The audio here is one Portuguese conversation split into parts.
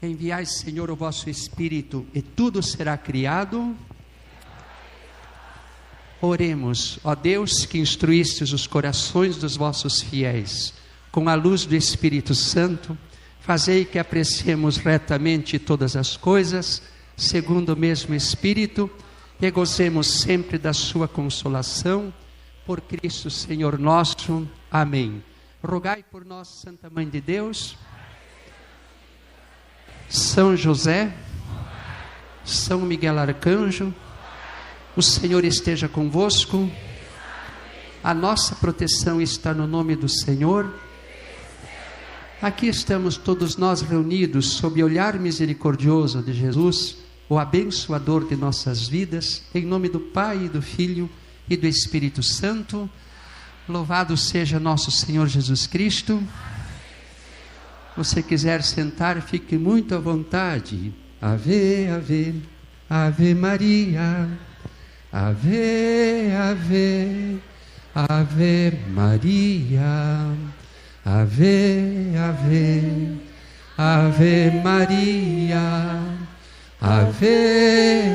Enviai, Senhor, o vosso Espírito, e tudo será criado. Oremos, ó Deus, que instruístes os corações dos vossos fiéis, com a luz do Espírito Santo, fazei que apreciemos retamente todas as coisas, segundo o mesmo Espírito, e gozemos sempre da sua consolação, por Cristo Senhor nosso. Amém. Rogai por nós, Santa Mãe de Deus, São José, São Miguel Arcanjo, o Senhor esteja convosco, a nossa proteção está no nome do Senhor. Aqui estamos todos nós reunidos sob o olhar misericordioso de Jesus, o abençoador de nossas vidas, em nome do Pai, e do Filho e do Espírito Santo. Louvado seja nosso Senhor Jesus Cristo. Você quiser sentar, fique muito à vontade. Ave, ave, ave Maria. Ave, ave, ave Maria. Ave, ave, ave Maria. Ave,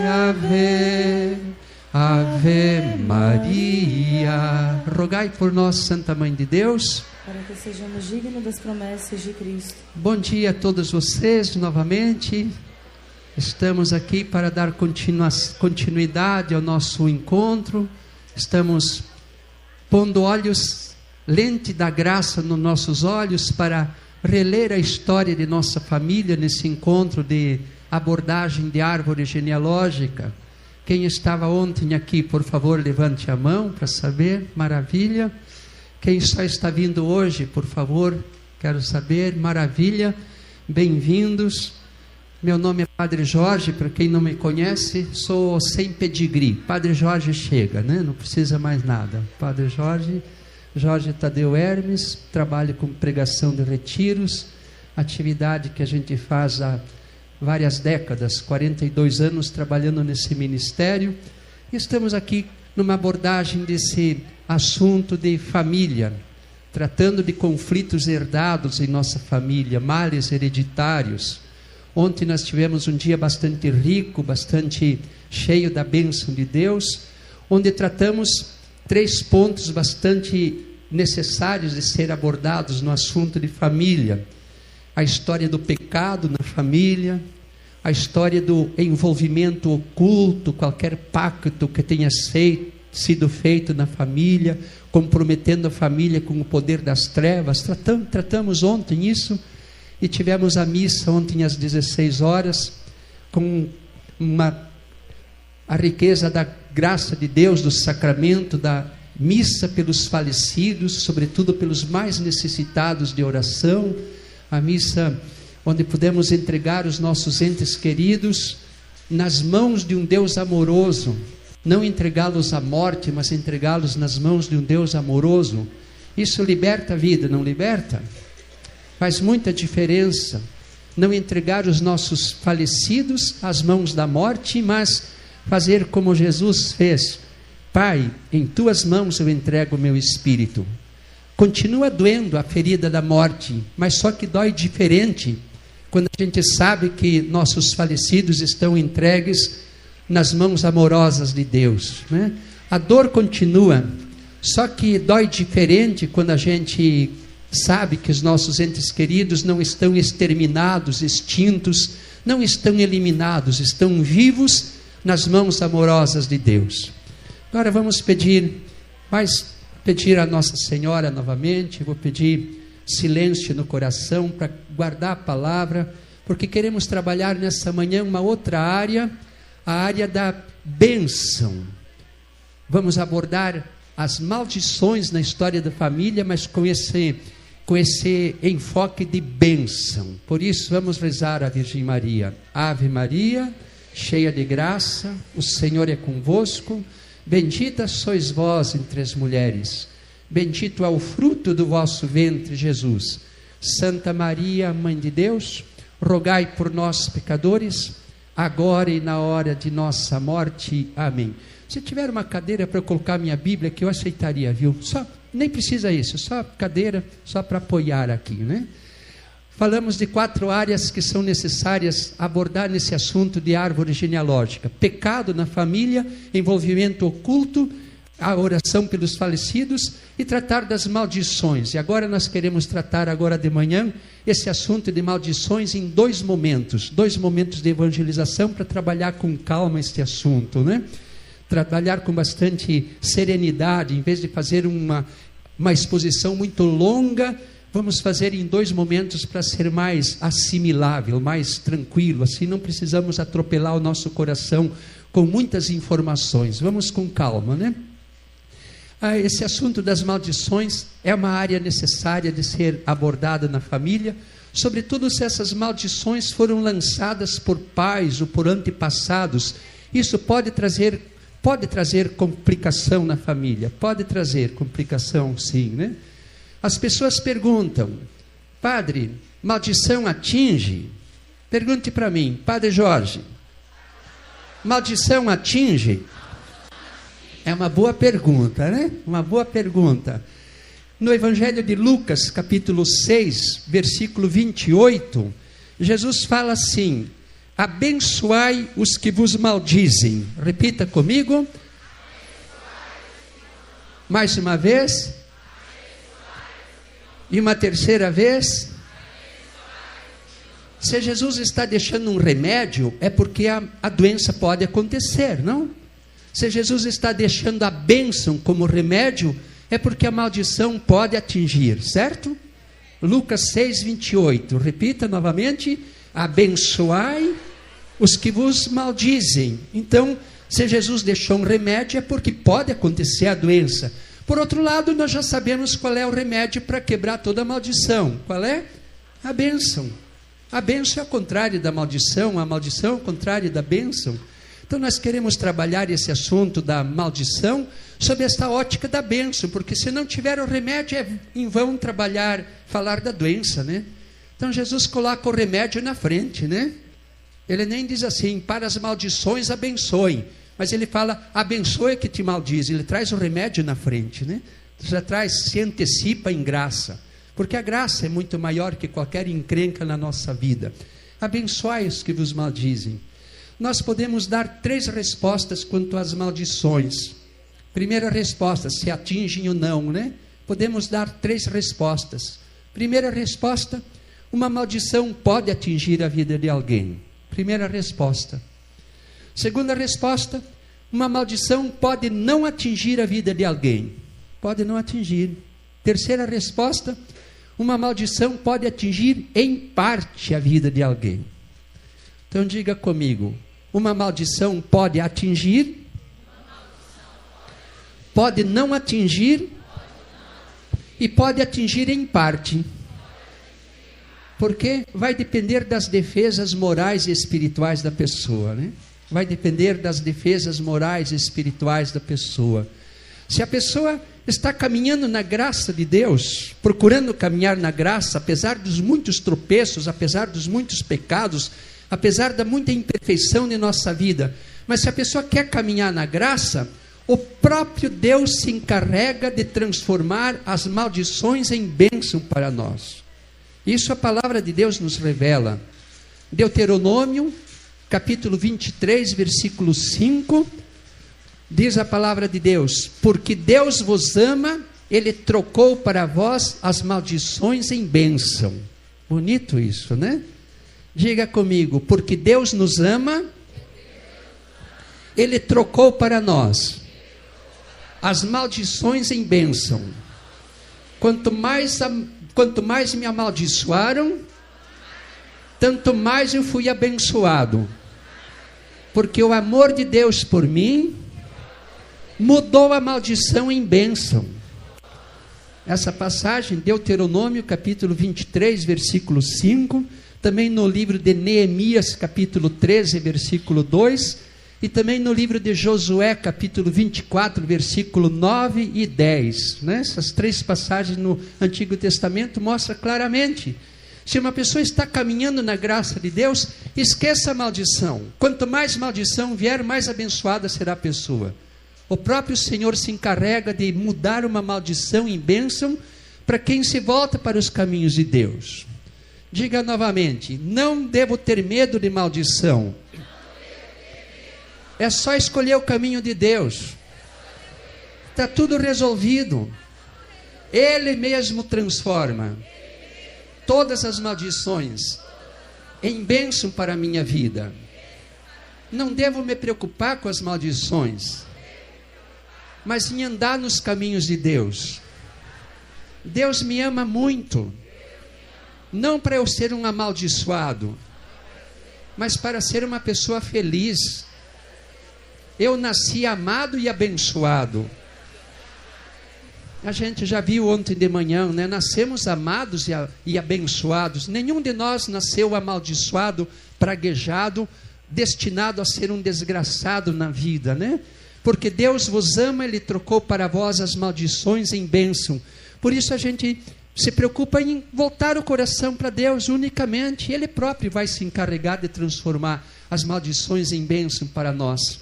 ave, ave Maria. Rogai por nós, Santa Mãe de Deus, para que sejamos dignos das promessas de Cristo. Bom dia a todos vocês novamente. Estamos aqui para dar continuidade ao nosso encontro. Estamos pondo lente da graça nos nossos olhos para reler a história de nossa família nesse encontro de abordagem de árvore genealógica. Quem estava ontem aqui, por favor, levante a mão para saber. Maravilha. Quem só está vindo hoje, por favor, quero saber. Maravilha. Bem-vindos. Meu nome é Padre Jorge, para quem não me conhece, sou sem pedigree. Padre Jorge chega, né? Não precisa mais nada. Padre Jorge Tadeu Hermes, trabalho com pregação de retiros, atividade que a gente faz há várias décadas, 42 anos trabalhando nesse ministério. E estamos aqui numa abordagem desse assunto de família, tratando de conflitos herdados em nossa família, males hereditários. Ontem nós tivemos um dia bastante rico, bastante cheio da bênção de Deus, onde tratamos 3 pontos bastante necessários de ser abordados no assunto de família: a história do pecado na família, a história do envolvimento oculto, qualquer pacto que tenha sido feito na família, comprometendo a família com o poder das trevas. Tratamos ontem isso. E tivemos a missa ontem às 16 horas, com a riqueza da graça de Deus, do sacramento, da missa pelos falecidos, sobretudo pelos mais necessitados de oração. A missa onde pudemos entregar os nossos entes queridos nas mãos de um Deus amoroso, não entregá-los à morte, mas entregá-los nas mãos de um Deus amoroso. Isso liberta a vida, não liberta? Faz muita diferença não entregar os nossos falecidos às mãos da morte, mas fazer como Jesus fez: Pai, em tuas mãos eu entrego o meu espírito. Continua doendo a ferida da morte, mas só que dói diferente quando a gente sabe que nossos falecidos estão entregues nas mãos amorosas de Deus, né? A dor continua, só que dói diferente quando a gente sabe que os nossos entes queridos não estão exterminados, extintos, não estão eliminados, estão vivos nas mãos amorosas de Deus. Agora vamos pedir a Nossa Senhora novamente. Vou pedir silêncio no coração para guardar a palavra, porque queremos trabalhar nessa manhã uma outra área, a área da bênção. Vamos abordar as maldições na história da família, mas com esse enfoque de bênção. Por isso vamos rezar a Virgem Maria. Ave Maria, cheia de graça, o Senhor é convosco. Bendita sois vós entre as mulheres, bendito é o fruto do vosso ventre, Jesus. Santa Maria, Mãe de Deus, rogai por nós pecadores, agora e na hora de nossa morte. Amém. Se tiver uma cadeira para eu colocar minha Bíblia, que eu aceitaria, viu? Nem precisa isso, só cadeira, só para apoiar aqui, né? falamos de 4 áreas que são necessárias abordar nesse assunto de árvore genealógica: pecado na família, envolvimento oculto, a oração pelos falecidos e tratar das maldições. E agora nós queremos tratar agora de manhã esse assunto de maldições em 2 momentos de evangelização, para trabalhar com calma este assunto, né? Trabalhar com bastante serenidade, em vez de fazer uma exposição muito longa, vamos fazer em 2 momentos para ser mais assimilável, mais tranquilo. Assim não precisamos atropelar o nosso coração com muitas informações. Vamos com calma, né? Esse assunto das maldições é uma área necessária de ser abordada na família, sobretudo se essas maldições foram lançadas por pais ou por antepassados. Isso pode trazer complicação na família, pode trazer complicação, sim, né? As pessoas perguntam: padre, maldição atinge? Pergunte para mim, Padre Jorge, maldição atinge? É uma boa pergunta, né? Uma boa pergunta. No Evangelho de Lucas, capítulo 6, versículo 28, Jesus fala assim: abençoai os que vos maldizem. Repita comigo. Mais uma vez. E uma terceira vez. Se Jesus está deixando um remédio, é porque a doença pode acontecer, não? Se Jesus está deixando a bênção como remédio, é porque a maldição pode atingir, certo? Lucas 6, 28. Repita novamente. Abençoai os que vos maldizem. Então, se Jesus deixou um remédio, é porque pode acontecer a doença. Por outro lado, nós já sabemos qual é o remédio para quebrar toda a maldição. Qual é? A bênção. A bênção é o contrário da maldição, a maldição é o contrário da bênção. Então nós queremos trabalhar esse assunto da maldição sob esta ótica da bênção, porque se não tiver o remédio, é em vão falar da doença, né? Então Jesus coloca o remédio na frente, né? Ele nem diz assim: para as maldições abençoe, mas ele fala: abençoe que te maldiz. Ele traz o remédio na frente, né? Já se antecipa em graça, porque a graça é muito maior que qualquer encrenca na nossa vida. Abençoai os que vos maldizem. Nós podemos dar 3 respostas quanto às maldições. Primeira resposta, se atingem ou não, né? Podemos dar 3 respostas. Primeira resposta: uma maldição pode atingir a vida de alguém. Primeira resposta. Segunda resposta: uma maldição pode não atingir a vida de alguém. Pode não atingir. Terceira resposta: uma maldição pode atingir em parte a vida de alguém. Então diga comigo: uma maldição pode atingir, pode não atingir e pode atingir em parte. Porque vai depender das defesas morais e espirituais da pessoa, né? Vai depender das defesas morais e espirituais da pessoa. Se a pessoa está caminhando na graça de Deus, procurando caminhar na graça, apesar dos muitos tropeços, apesar dos muitos pecados, apesar da muita imperfeição de nossa vida, mas se a pessoa quer caminhar na graça, o próprio Deus se encarrega de transformar as maldições em bênção para nós. Isso a palavra de Deus nos revela. Deuteronômio, capítulo 23, versículo 5, diz a palavra de Deus: porque Deus vos ama, Ele trocou para vós as maldições em bênção. Bonito isso, né? Diga comigo: porque Deus nos ama, Ele trocou para nós as maldições em bênção. Quanto mais me amaldiçoaram, tanto mais eu fui abençoado. Porque o amor de Deus por mim mudou a maldição em bênção. Essa passagem, Deuteronômio, capítulo 23, versículo 5, também no livro de Neemias, capítulo 13, versículo 2, e também no livro de Josué, capítulo 24, versículo 9 e 10. Né? Essas 3 passagens no Antigo Testamento mostram claramente: se uma pessoa está caminhando na graça de Deus, esqueça a maldição. Quanto mais maldição vier, mais abençoada será a pessoa. O próprio Senhor se encarrega de mudar uma maldição em bênção para quem se volta para os caminhos de Deus. Diga novamente: não devo ter medo de maldição. É só escolher o caminho de Deus. Está tudo resolvido. Ele mesmo transforma todas as maldições em bênção para a minha vida. Não devo me preocupar com as maldições, mas em andar nos caminhos de Deus. Deus me ama muito, não para eu ser um amaldiçoado, mas para ser uma pessoa feliz. Eu nasci amado e abençoado. A gente já viu ontem de manhã, né? Nascemos amados e abençoados. Nenhum de nós nasceu amaldiçoado, praguejado, destinado a ser um desgraçado na vida, né? Porque Deus vos ama, Ele trocou para vós as maldições em bênção. Por isso a gente se preocupa em voltar o coração para Deus unicamente. Ele próprio vai se encarregar de transformar as maldições em bênção para nós.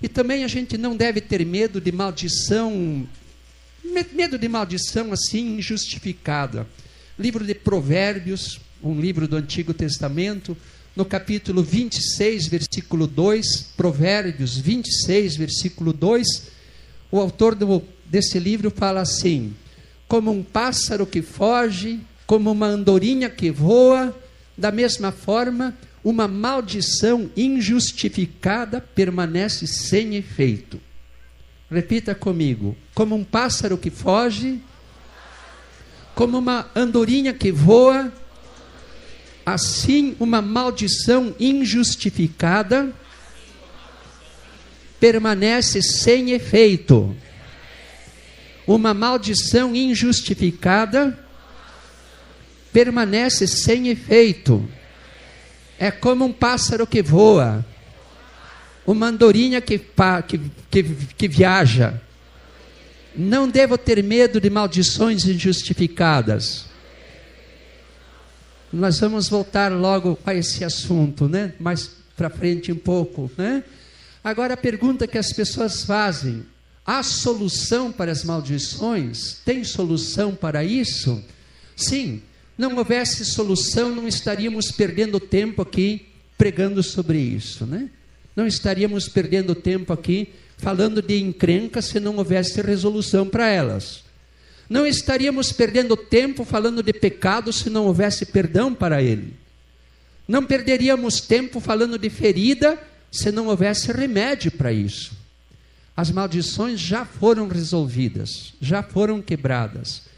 E também a gente não deve ter medo de maldição assim injustificada. Livro de Provérbios, um livro do Antigo Testamento, no capítulo 26, versículo 2, Provérbios 26, versículo 2, o autor desse livro fala assim: como um pássaro que foge, como uma andorinha que voa, da mesma forma, uma maldição injustificada permanece sem efeito. Repita comigo: como um pássaro que foge, como uma andorinha que voa, assim uma maldição injustificada permanece sem efeito. Uma maldição injustificada permanece sem efeito. É como um pássaro que voa, uma andorinha que viaja. Não devo ter medo de maldições injustificadas. Nós vamos voltar logo a esse assunto, né? Mais para frente um pouco, né? Agora a pergunta que as pessoas fazem: há solução para as maldições? Tem solução para isso? Sim. Não houvesse solução, não estaríamos perdendo tempo aqui pregando sobre isso, né? Não estaríamos perdendo tempo aqui falando de encrencas se não houvesse resolução para elas. Não estaríamos perdendo tempo falando de pecado se não houvesse perdão para ele. Não perderíamos tempo falando de ferida se não houvesse remédio para isso. As maldições já foram resolvidas, já foram quebradas.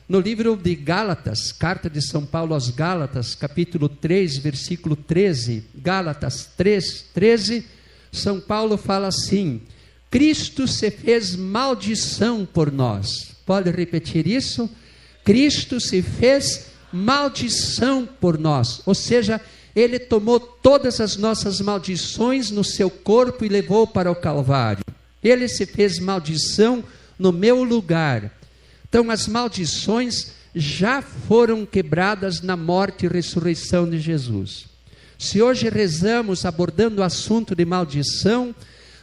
No livro de Gálatas, carta de São Paulo aos Gálatas, capítulo 3, versículo 13, Gálatas 3, 13, São Paulo fala assim: Cristo se fez maldição por nós. Pode repetir isso? Cristo se fez maldição por nós. Ou seja, Ele tomou todas as nossas maldições no seu corpo e levou para o Calvário. Ele se fez maldição no meu lugar. Então as maldições já foram quebradas na morte e ressurreição de Jesus. Se hoje rezamos abordando o assunto de maldição,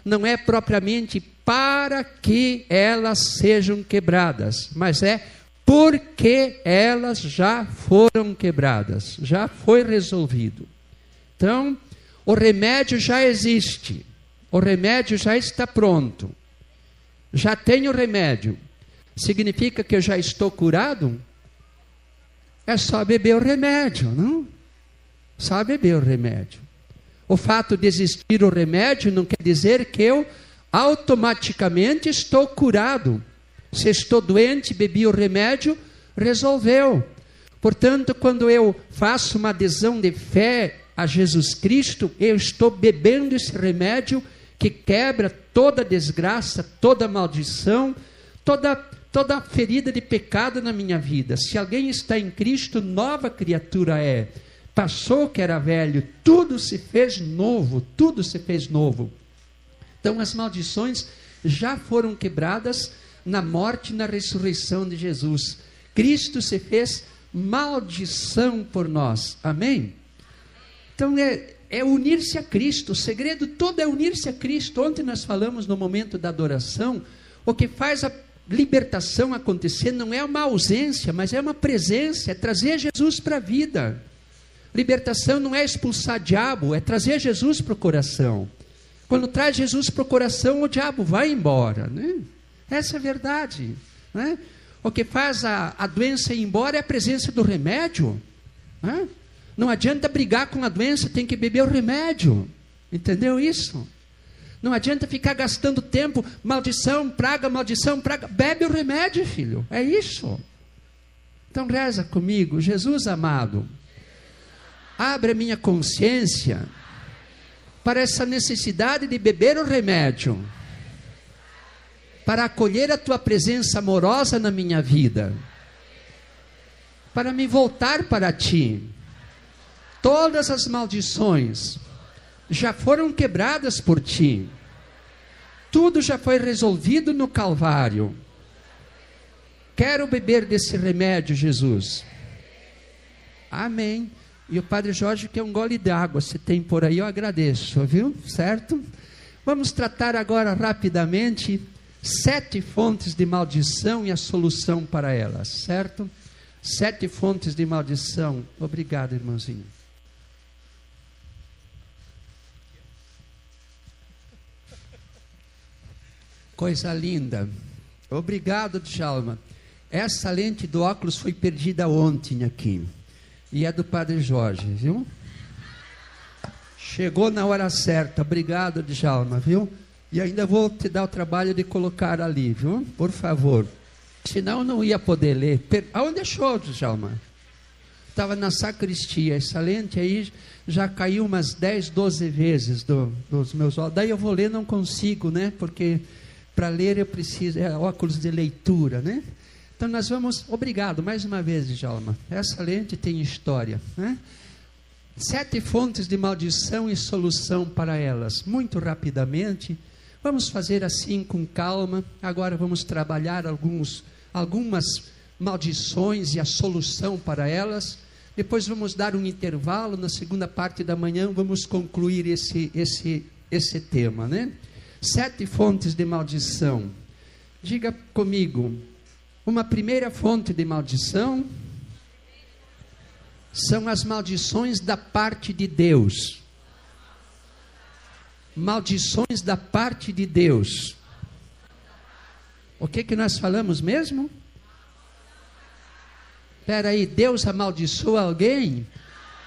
não é propriamente para que elas sejam quebradas, mas é porque elas já foram quebradas, já foi resolvido. Então, o remédio já existe, o remédio já está pronto, já tenho remédio. Significa que eu já estou curado? É só beber o remédio, não? Só beber o remédio. O fato de existir o remédio não quer dizer que eu automaticamente estou curado. Se estou doente, bebi o remédio, resolveu. Portanto, quando eu faço uma adesão de fé a Jesus Cristo, eu estou bebendo esse remédio que quebra toda desgraça, toda maldição, toda ferida de pecado na minha vida. Se alguém está em Cristo, nova criatura é. Passou o que era velho, tudo se fez novo, tudo se fez novo. Então as maldições já foram quebradas na morte e na ressurreição de Jesus. Cristo se fez maldição por nós. Amém? Então é unir-se a Cristo. O segredo todo é unir-se a Cristo. Ontem nós falamos no momento da adoração, o que faz a libertação acontecer não é uma ausência, mas é uma presença, é trazer Jesus para a vida. Libertação não é expulsar diabo, é trazer Jesus para o coração. Quando traz Jesus para o coração, o diabo vai embora, né? Essa é a verdade, né? O que faz a doença ir embora é a presença do remédio, né? Não adianta brigar com a doença, tem que beber o remédio. Entendeu isso? Não adianta ficar gastando tempo, maldição, praga, bebe o remédio, filho, é isso. Então reza comigo: Jesus amado, abre a minha consciência para essa necessidade de beber o remédio, para acolher a tua presença amorosa na minha vida, para me voltar para ti. Todas as maldições já foram quebradas por ti. Tudo já foi resolvido no Calvário. Quero beber desse remédio, Jesus. Amém. E o Padre Jorge quer um gole d'água. Se tem por aí, eu agradeço, viu? Certo? Vamos tratar agora rapidamente 7 fontes de maldição e a solução para elas, certo? 7 fontes de maldição. Obrigado, irmãozinho. Coisa linda. Obrigado, Djalma. Essa lente do óculos foi perdida ontem aqui. E é do Padre Jorge, viu? Chegou na hora certa. Obrigado, Djalma, viu? E ainda vou te dar o trabalho de colocar ali, viu? Por favor. Senão eu não ia poder ler. Aonde achou, Djalma? Estava na sacristia. Essa lente aí já caiu umas 10, 12 vezes dos meus olhos. Daí eu vou ler, não consigo, né? Porque para ler eu preciso, óculos de leitura, né? Então nós vamos, obrigado mais uma vez, Djalma. Essa lente tem história, né? 7 fontes de maldição e solução para elas. Muito rapidamente, vamos fazer assim com calma. Agora vamos trabalhar algumas maldições e a solução para elas. Depois vamos dar um intervalo. Na segunda parte da manhã vamos concluir esse tema, né? 7 fontes de maldição. Diga comigo. Uma primeira fonte de maldição são as maldições da parte de Deus. Maldições da parte de Deus. O que nós falamos mesmo? Espera aí, Deus amaldiçoa alguém?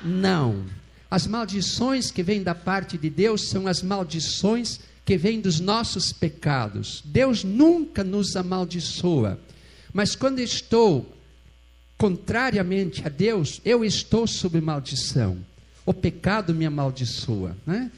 Não. As maldições que vêm da parte de Deus são as maldições que vêm dos nossos pecados. Deus nunca nos amaldiçoa. Mas quando estou contrariamente a Deus, eu estou sob maldição. O pecado me amaldiçoa, né?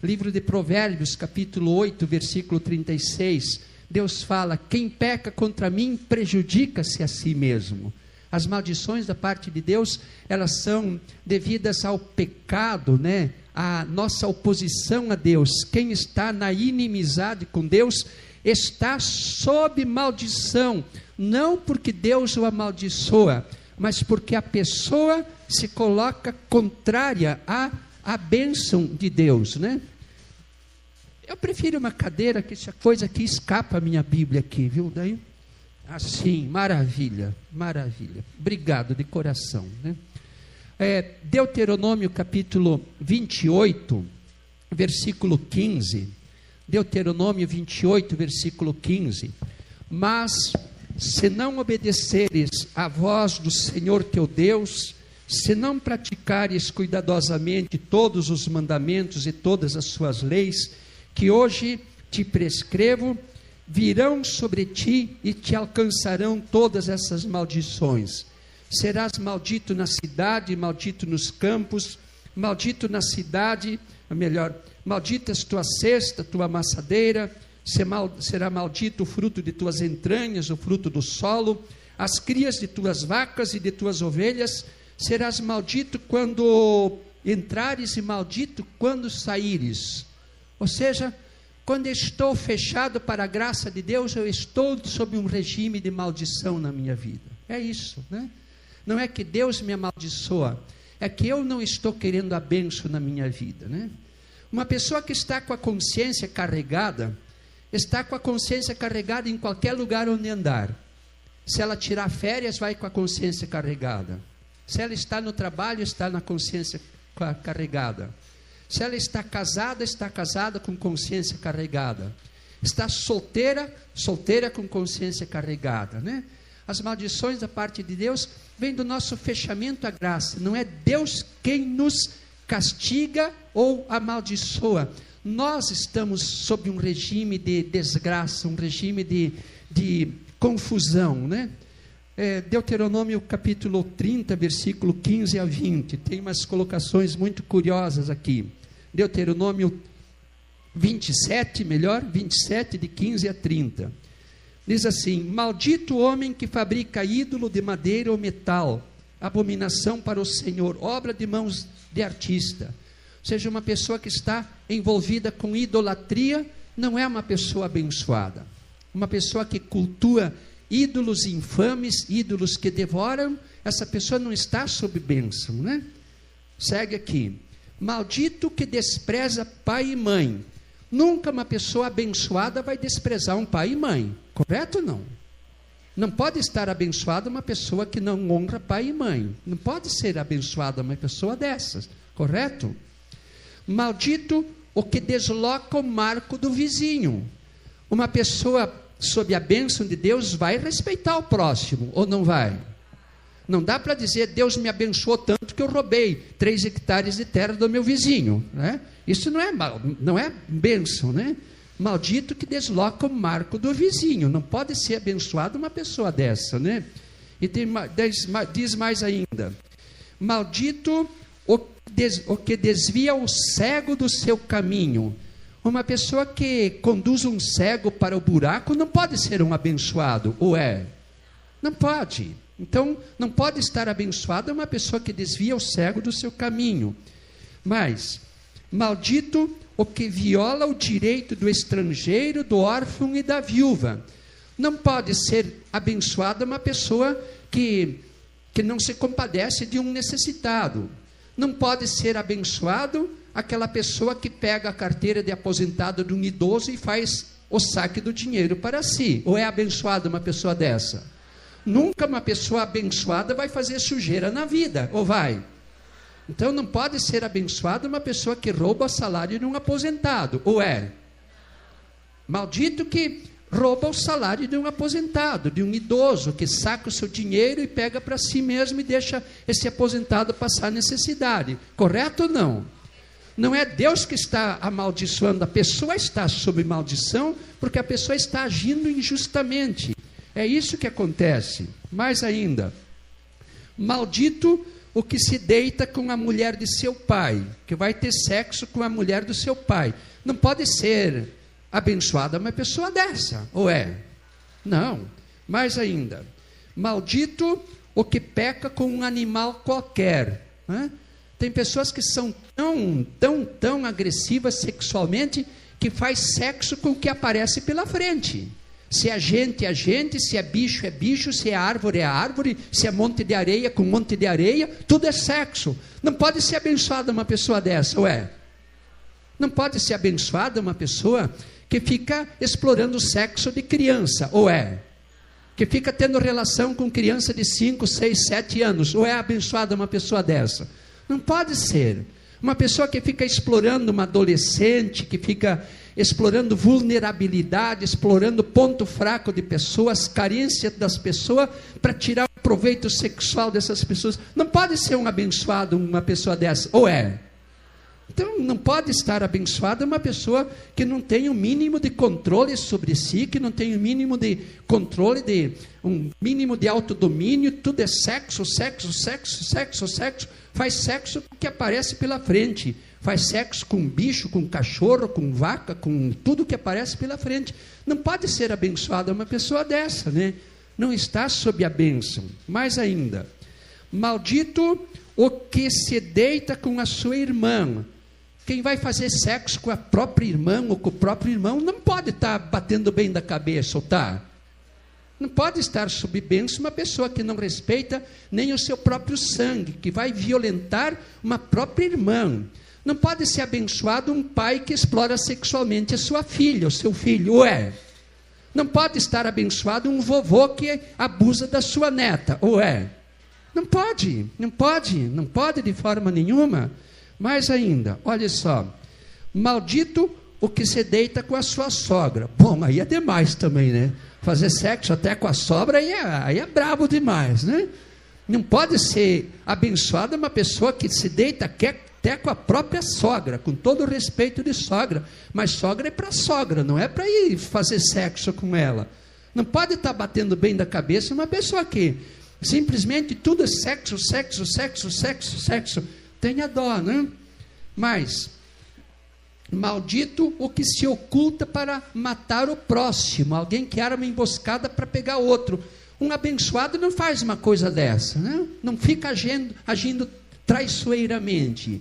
Livro de Provérbios, capítulo 8, versículo 36. Deus fala: quem peca contra mim prejudica-se a si mesmo. As maldições da parte de Deus, elas são devidas ao pecado, né? A nossa oposição a Deus. Quem está na inimizade com Deus está sob maldição, não porque Deus o amaldiçoa, mas porque a pessoa se coloca contrária à bênção de Deus, né? Eu prefiro uma cadeira, que essa coisa aqui escapa a minha Bíblia aqui, viu? Daí, assim, maravilha, maravilha. Obrigado de coração, né? Deuteronômio capítulo 28, versículo 15. Deuteronômio 28, versículo 15. Mas se não obedeceres à voz do Senhor teu Deus, se não praticares cuidadosamente todos os mandamentos e todas as suas leis, que hoje te prescrevo, virão sobre ti e te alcançarão todas essas maldições. Serás maldito na cidade, maldito nos campos, maldito na cidade, ou melhor, malditas tua cesta, tua amassadeira, será maldito o fruto de tuas entranhas, o fruto do solo, as crias de tuas vacas e de tuas ovelhas. Serás maldito quando entrares e maldito quando saíres. Ou seja, quando estou fechado para a graça de Deus, eu estou sob um regime de maldição na minha vida. É isso, né? Não é que Deus me amaldiçoa, é que eu não estou querendo a bênção na minha vida, né? Uma pessoa que está com a consciência carregada, está com a consciência carregada em qualquer lugar onde andar. Se ela tirar férias, vai com a consciência carregada. Se ela está no trabalho, está na consciência carregada. Se ela está casada com consciência carregada. Está solteira, solteira com consciência carregada, né? As maldições da parte de Deus vêm do nosso fechamento à graça. Não é Deus quem nos castiga ou amaldiçoa. Nós estamos sob um regime de desgraça, um regime de confusão, né? Deuteronômio capítulo 30, versículo 15 a 20. Tem umas colocações muito curiosas aqui. Deuteronômio 27, de 15 a 30. Diz assim: maldito o homem que fabrica ídolo de madeira ou metal, abominação para o Senhor, obra de mãos de artista. Ou seja, uma pessoa que está envolvida com idolatria não é uma pessoa abençoada. Uma pessoa que cultua ídolos infames, ídolos que devoram, essa pessoa não está sob bênção, né? Segue aqui. Maldito que despreza pai e mãe. Nunca uma pessoa abençoada vai desprezar um pai e mãe, correto ou não? Não pode estar abençoada uma pessoa que não honra pai e mãe. Não pode ser abençoada uma pessoa dessas, correto? Maldito o que desloca o marco do vizinho. Uma pessoa sob a bênção de Deus vai respeitar o próximo, ou não vai? Não dá para dizer, Deus me abençoou tanto que eu roubei 3 hectares de terra do meu vizinho, né? Isso não é bênção, né? Maldito que desloca o marco do vizinho. Não pode ser abençoada uma pessoa dessa, né? E diz mais ainda: maldito o que desvia o cego do seu caminho. Uma pessoa que conduz um cego para o buraco não pode ser um abençoado, ou é? Não pode. Então, não pode estar abençoada uma pessoa que desvia o cego do seu caminho. Mas, maldito o que viola o direito do estrangeiro, do órfão e da viúva. Não pode ser abençoada uma pessoa que não se compadece de um necessitado. Não pode ser abençoado aquela pessoa que pega a carteira de aposentado de um idoso e faz o saque do dinheiro para si. Ou é abençoada uma pessoa dessa? Nunca uma pessoa abençoada vai fazer sujeira na vida, ou vai? Então não pode ser abençoada uma pessoa que rouba o salário de um aposentado, ou é? Maldito que rouba o salário de um aposentado, de um idoso, que saca o seu dinheiro e pega para si mesmo e deixa esse aposentado passar necessidade. Correto ou não? Não é Deus que está amaldiçoando, a pessoa está sob maldição, porque a pessoa está agindo injustamente. É isso que acontece. Mais ainda, maldito o que se deita com a mulher de seu pai, que vai ter sexo com a mulher do seu pai. Não pode ser abençoada uma pessoa dessa, ou é? Não. Mais ainda, maldito o que peca com um animal qualquer, né? Tem pessoas que são tão agressivas sexualmente que faz sexo com o que aparece pela frente. Se é gente, é gente, se é bicho, se é árvore, se é monte de areia com monte de areia, tudo é sexo. Não pode ser abençoada uma pessoa dessa, ou é? Não pode ser abençoada uma pessoa que fica explorando o sexo de criança, ou é? Que fica tendo relação com criança de 5, 6, 7 anos, ou é abençoada uma pessoa dessa? Não pode ser. Uma pessoa que fica explorando uma adolescente, que fica explorando vulnerabilidade, explorando ponto fraco de pessoas, carência das pessoas, para tirar o proveito sexual dessas pessoas. Não pode ser um abençoado uma pessoa dessa, ou é? Então não pode estar abençoada uma pessoa que não tem um mínimo de controle sobre si, que não tem um mínimo de controle, um mínimo de autodomínio. Tudo é sexo, faz sexo que aparece pela frente, faz sexo com bicho, com cachorro, com vaca, com tudo que aparece pela frente. Não pode ser abençoada uma pessoa dessa, né? Não está sob a bênção. Mais ainda, maldito o que se deita com a sua irmã. Quem vai fazer sexo com a própria irmã ou com o próprio irmão não pode estar batendo bem da cabeça, ou tá? Não pode estar sob bênção uma pessoa que não respeita nem o seu próprio sangue, que vai violentar uma própria irmã. Não pode ser abençoado um pai que explora sexualmente a sua filha, o seu filho, ou é? Não pode estar abençoado um vovô que abusa da sua neta, ou é? Não pode de forma nenhuma. Mais ainda, olha só, maldito o que se deita com a sua sogra. Bom, aí é demais também, né? Fazer sexo até com a sogra, aí é brabo demais, né? Não pode ser abençoada uma pessoa que se deita até com a própria sogra, com todo o respeito de sogra, mas sogra é para sogra, não é para ir fazer sexo com ela. Não pode estar batendo bem da cabeça uma pessoa que simplesmente tudo é sexo. Tenha dó, né? Mas, maldito o que se oculta para matar o próximo, alguém que arma emboscada para pegar outro. Um abençoado não faz uma coisa dessa, né? Não fica agindo traiçoeiramente.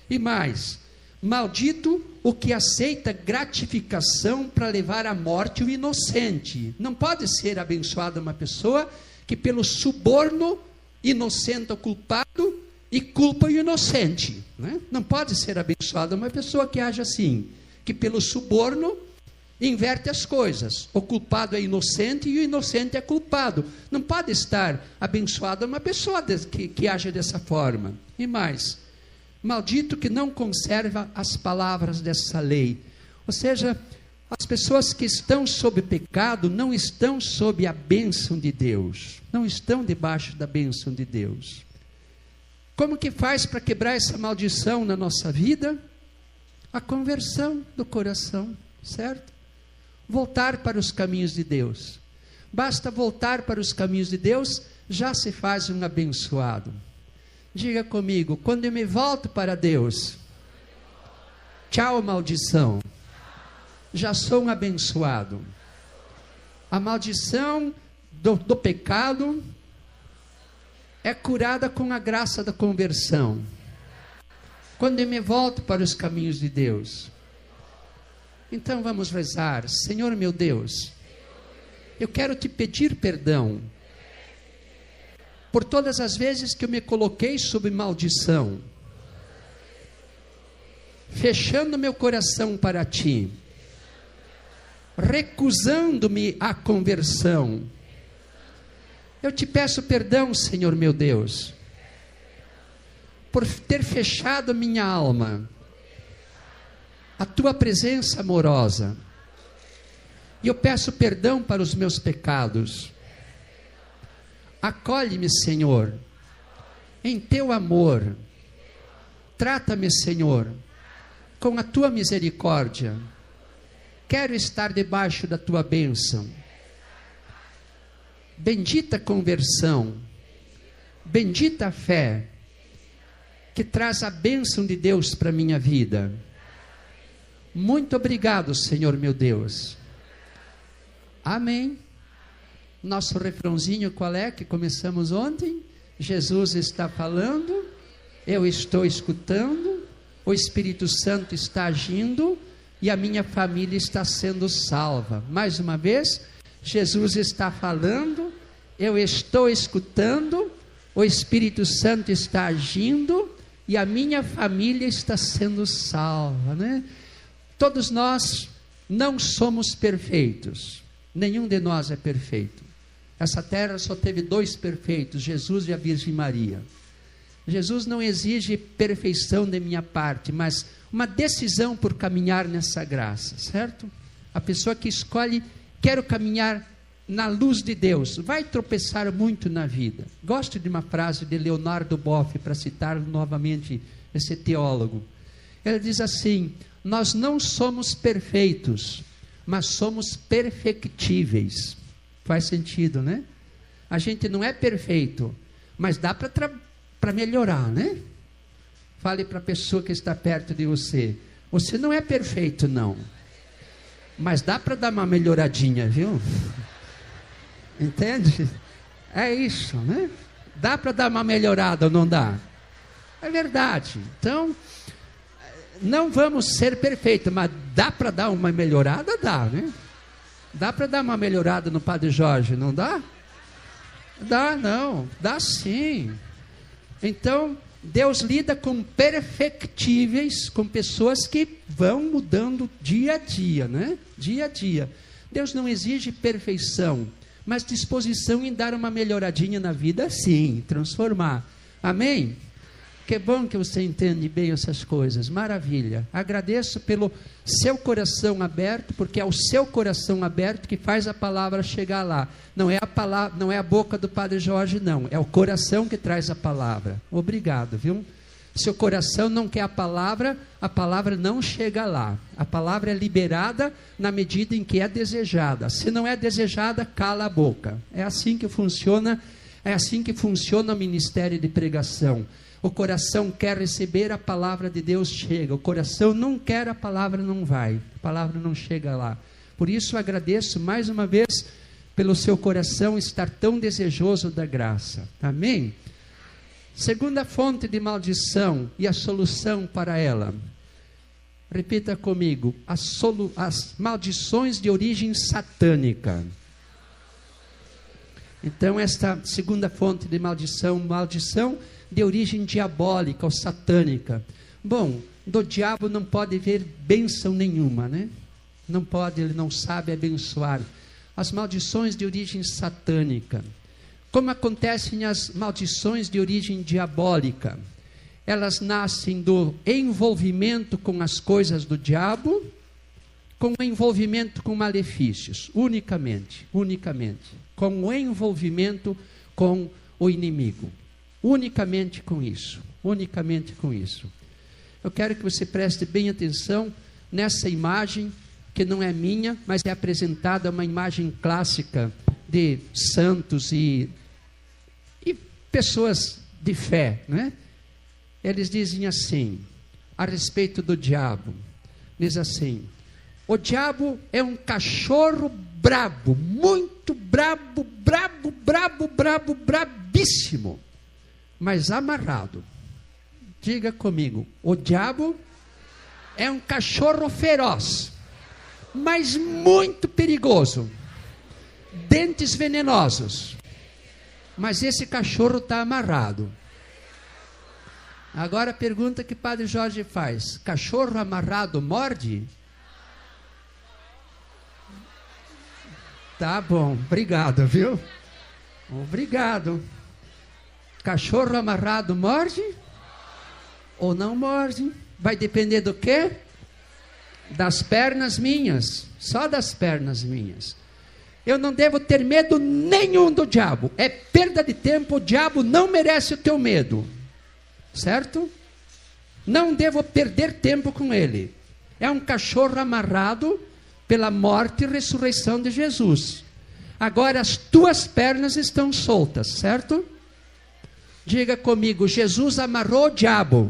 E mais, maldito o que aceita gratificação para levar à morte o inocente. Não pode ser abençoada uma pessoa que pelo suborno inocenta o culpado e culpa o inocente, né? Não pode ser abençoada uma pessoa que age assim, que pelo suborno inverte as coisas. O culpado é inocente e o inocente é culpado. Não pode estar abençoada uma pessoa que age dessa forma. E mais, maldito que não conserva as palavras dessa lei. Ou seja, as pessoas que estão sob pecado não estão sob a bênção de Deus, não estão debaixo da bênção de Deus. Como que faz para quebrar essa maldição na nossa vida? A conversão do coração, certo? Voltar para os caminhos de Deus. Basta voltar para os caminhos de Deus, já se faz um abençoado. Diga comigo, quando eu me volto para Deus, tchau maldição, já sou um abençoado. A maldição do pecado é curada com a graça da conversão. Quando eu me volto para os caminhos de Deus. Então vamos rezar. Senhor meu Deus, eu quero te pedir perdão por todas as vezes que eu me coloquei sob maldição, fechando meu coração para ti, recusando-me à conversão. Eu te peço perdão, Senhor meu Deus, por ter fechado minha alma à tua presença amorosa. E eu peço perdão para os meus pecados. Acolhe-me, Senhor, em teu amor. Trata-me, Senhor, com a tua misericórdia. Quero estar debaixo da tua bênção. Bendita conversão, bendita a fé, que traz a bênção de Deus para a minha vida. Muito obrigado, Senhor meu Deus. Amém. Nosso refrãozinho qual é que começamos ontem? Jesus está falando, eu estou escutando, o Espírito Santo está agindo e a minha família está sendo salva. Mais uma vez, Jesus está falando, eu estou escutando, o Espírito Santo está agindo e a minha família está sendo salva, né? Todos nós não somos perfeitos, nenhum de nós é perfeito. Essa terra só teve 2 perfeitos, Jesus e a Virgem Maria. Jesus não exige perfeição de minha parte, mas uma decisão por caminhar nessa graça, certo? A pessoa que escolhe, quero caminhar na luz de Deus, vai tropeçar muito na vida. Gosto de uma frase de Leonardo Boff, para citar novamente esse teólogo. Ele diz assim: nós não somos perfeitos, mas somos perfectíveis. Faz sentido, né? A gente não é perfeito, mas dá para melhorar, né? Fale para a pessoa que está perto de você: você não é perfeito não, mas dá para dar uma melhoradinha, viu? Entende? É isso, né? Dá para dar uma melhorada ou não dá? É verdade. Então, não vamos ser perfeitos, mas dá para dar uma melhorada? Dá, né? Dá para dar uma melhorada no Padre Jorge, não dá? Dá não, dá sim. Então, Deus lida com perfectíveis, com pessoas que vão mudando dia a dia, né? Dia a dia. Deus não exige perfeição, mas disposição em dar uma melhoradinha na vida, sim, transformar. Amém? Que bom que você entende bem essas coisas, maravilha. Agradeço pelo seu coração aberto, porque é o seu coração aberto que faz a palavra chegar lá. Não é a palavra, não é a boca do Padre Jorge, não, é o coração que traz a palavra. Obrigado, viu? Seu coração não quer a palavra não chega lá. A palavra é liberada na medida em que é desejada. Se não é desejada, cala a boca. É assim que funciona o ministério de pregação. O coração quer receber, a palavra de Deus chega. O coração não quer, a palavra não vai. A palavra não chega lá. Por isso agradeço mais uma vez pelo seu coração estar tão desejoso da graça. Amém? Segunda fonte de maldição e a solução para ela. Repita comigo: as maldições de origem satânica. Então, esta segunda fonte de maldição de origem diabólica ou satânica. Bom, do diabo não pode haver bênção nenhuma, né? Não pode, ele não sabe abençoar. As maldições de origem satânica. Como acontecem as maldições de origem diabólica? Elas nascem do envolvimento com as coisas do diabo, com o envolvimento com malefícios, unicamente, com o envolvimento com o inimigo, unicamente com isso. Eu quero que você preste bem atenção nessa imagem, que não é minha, mas é apresentada uma imagem clássica de santos e pessoas de fé, né? Eles dizem assim, a respeito do diabo, diz assim: o diabo é um cachorro brabo, muito brabíssimo, mas amarrado. Diga comigo: o diabo é um cachorro feroz, mas muito perigoso, dentes venenosos, mas esse cachorro está amarrado. Agora a pergunta que Padre Jorge faz: cachorro amarrado morde? Tá bom, obrigado, viu? Obrigado. Cachorro amarrado morde? Ou não morde? Vai depender do quê? Das pernas minhas, só das pernas minhas. Eu não devo ter medo nenhum do diabo. É perda de tempo, o diabo não merece o teu medo. Certo? Não devo perder tempo com ele. É um cachorro amarrado pela morte e ressurreição de Jesus. Agora as tuas pernas estão soltas, certo? Diga comigo: Jesus amarrou o diabo,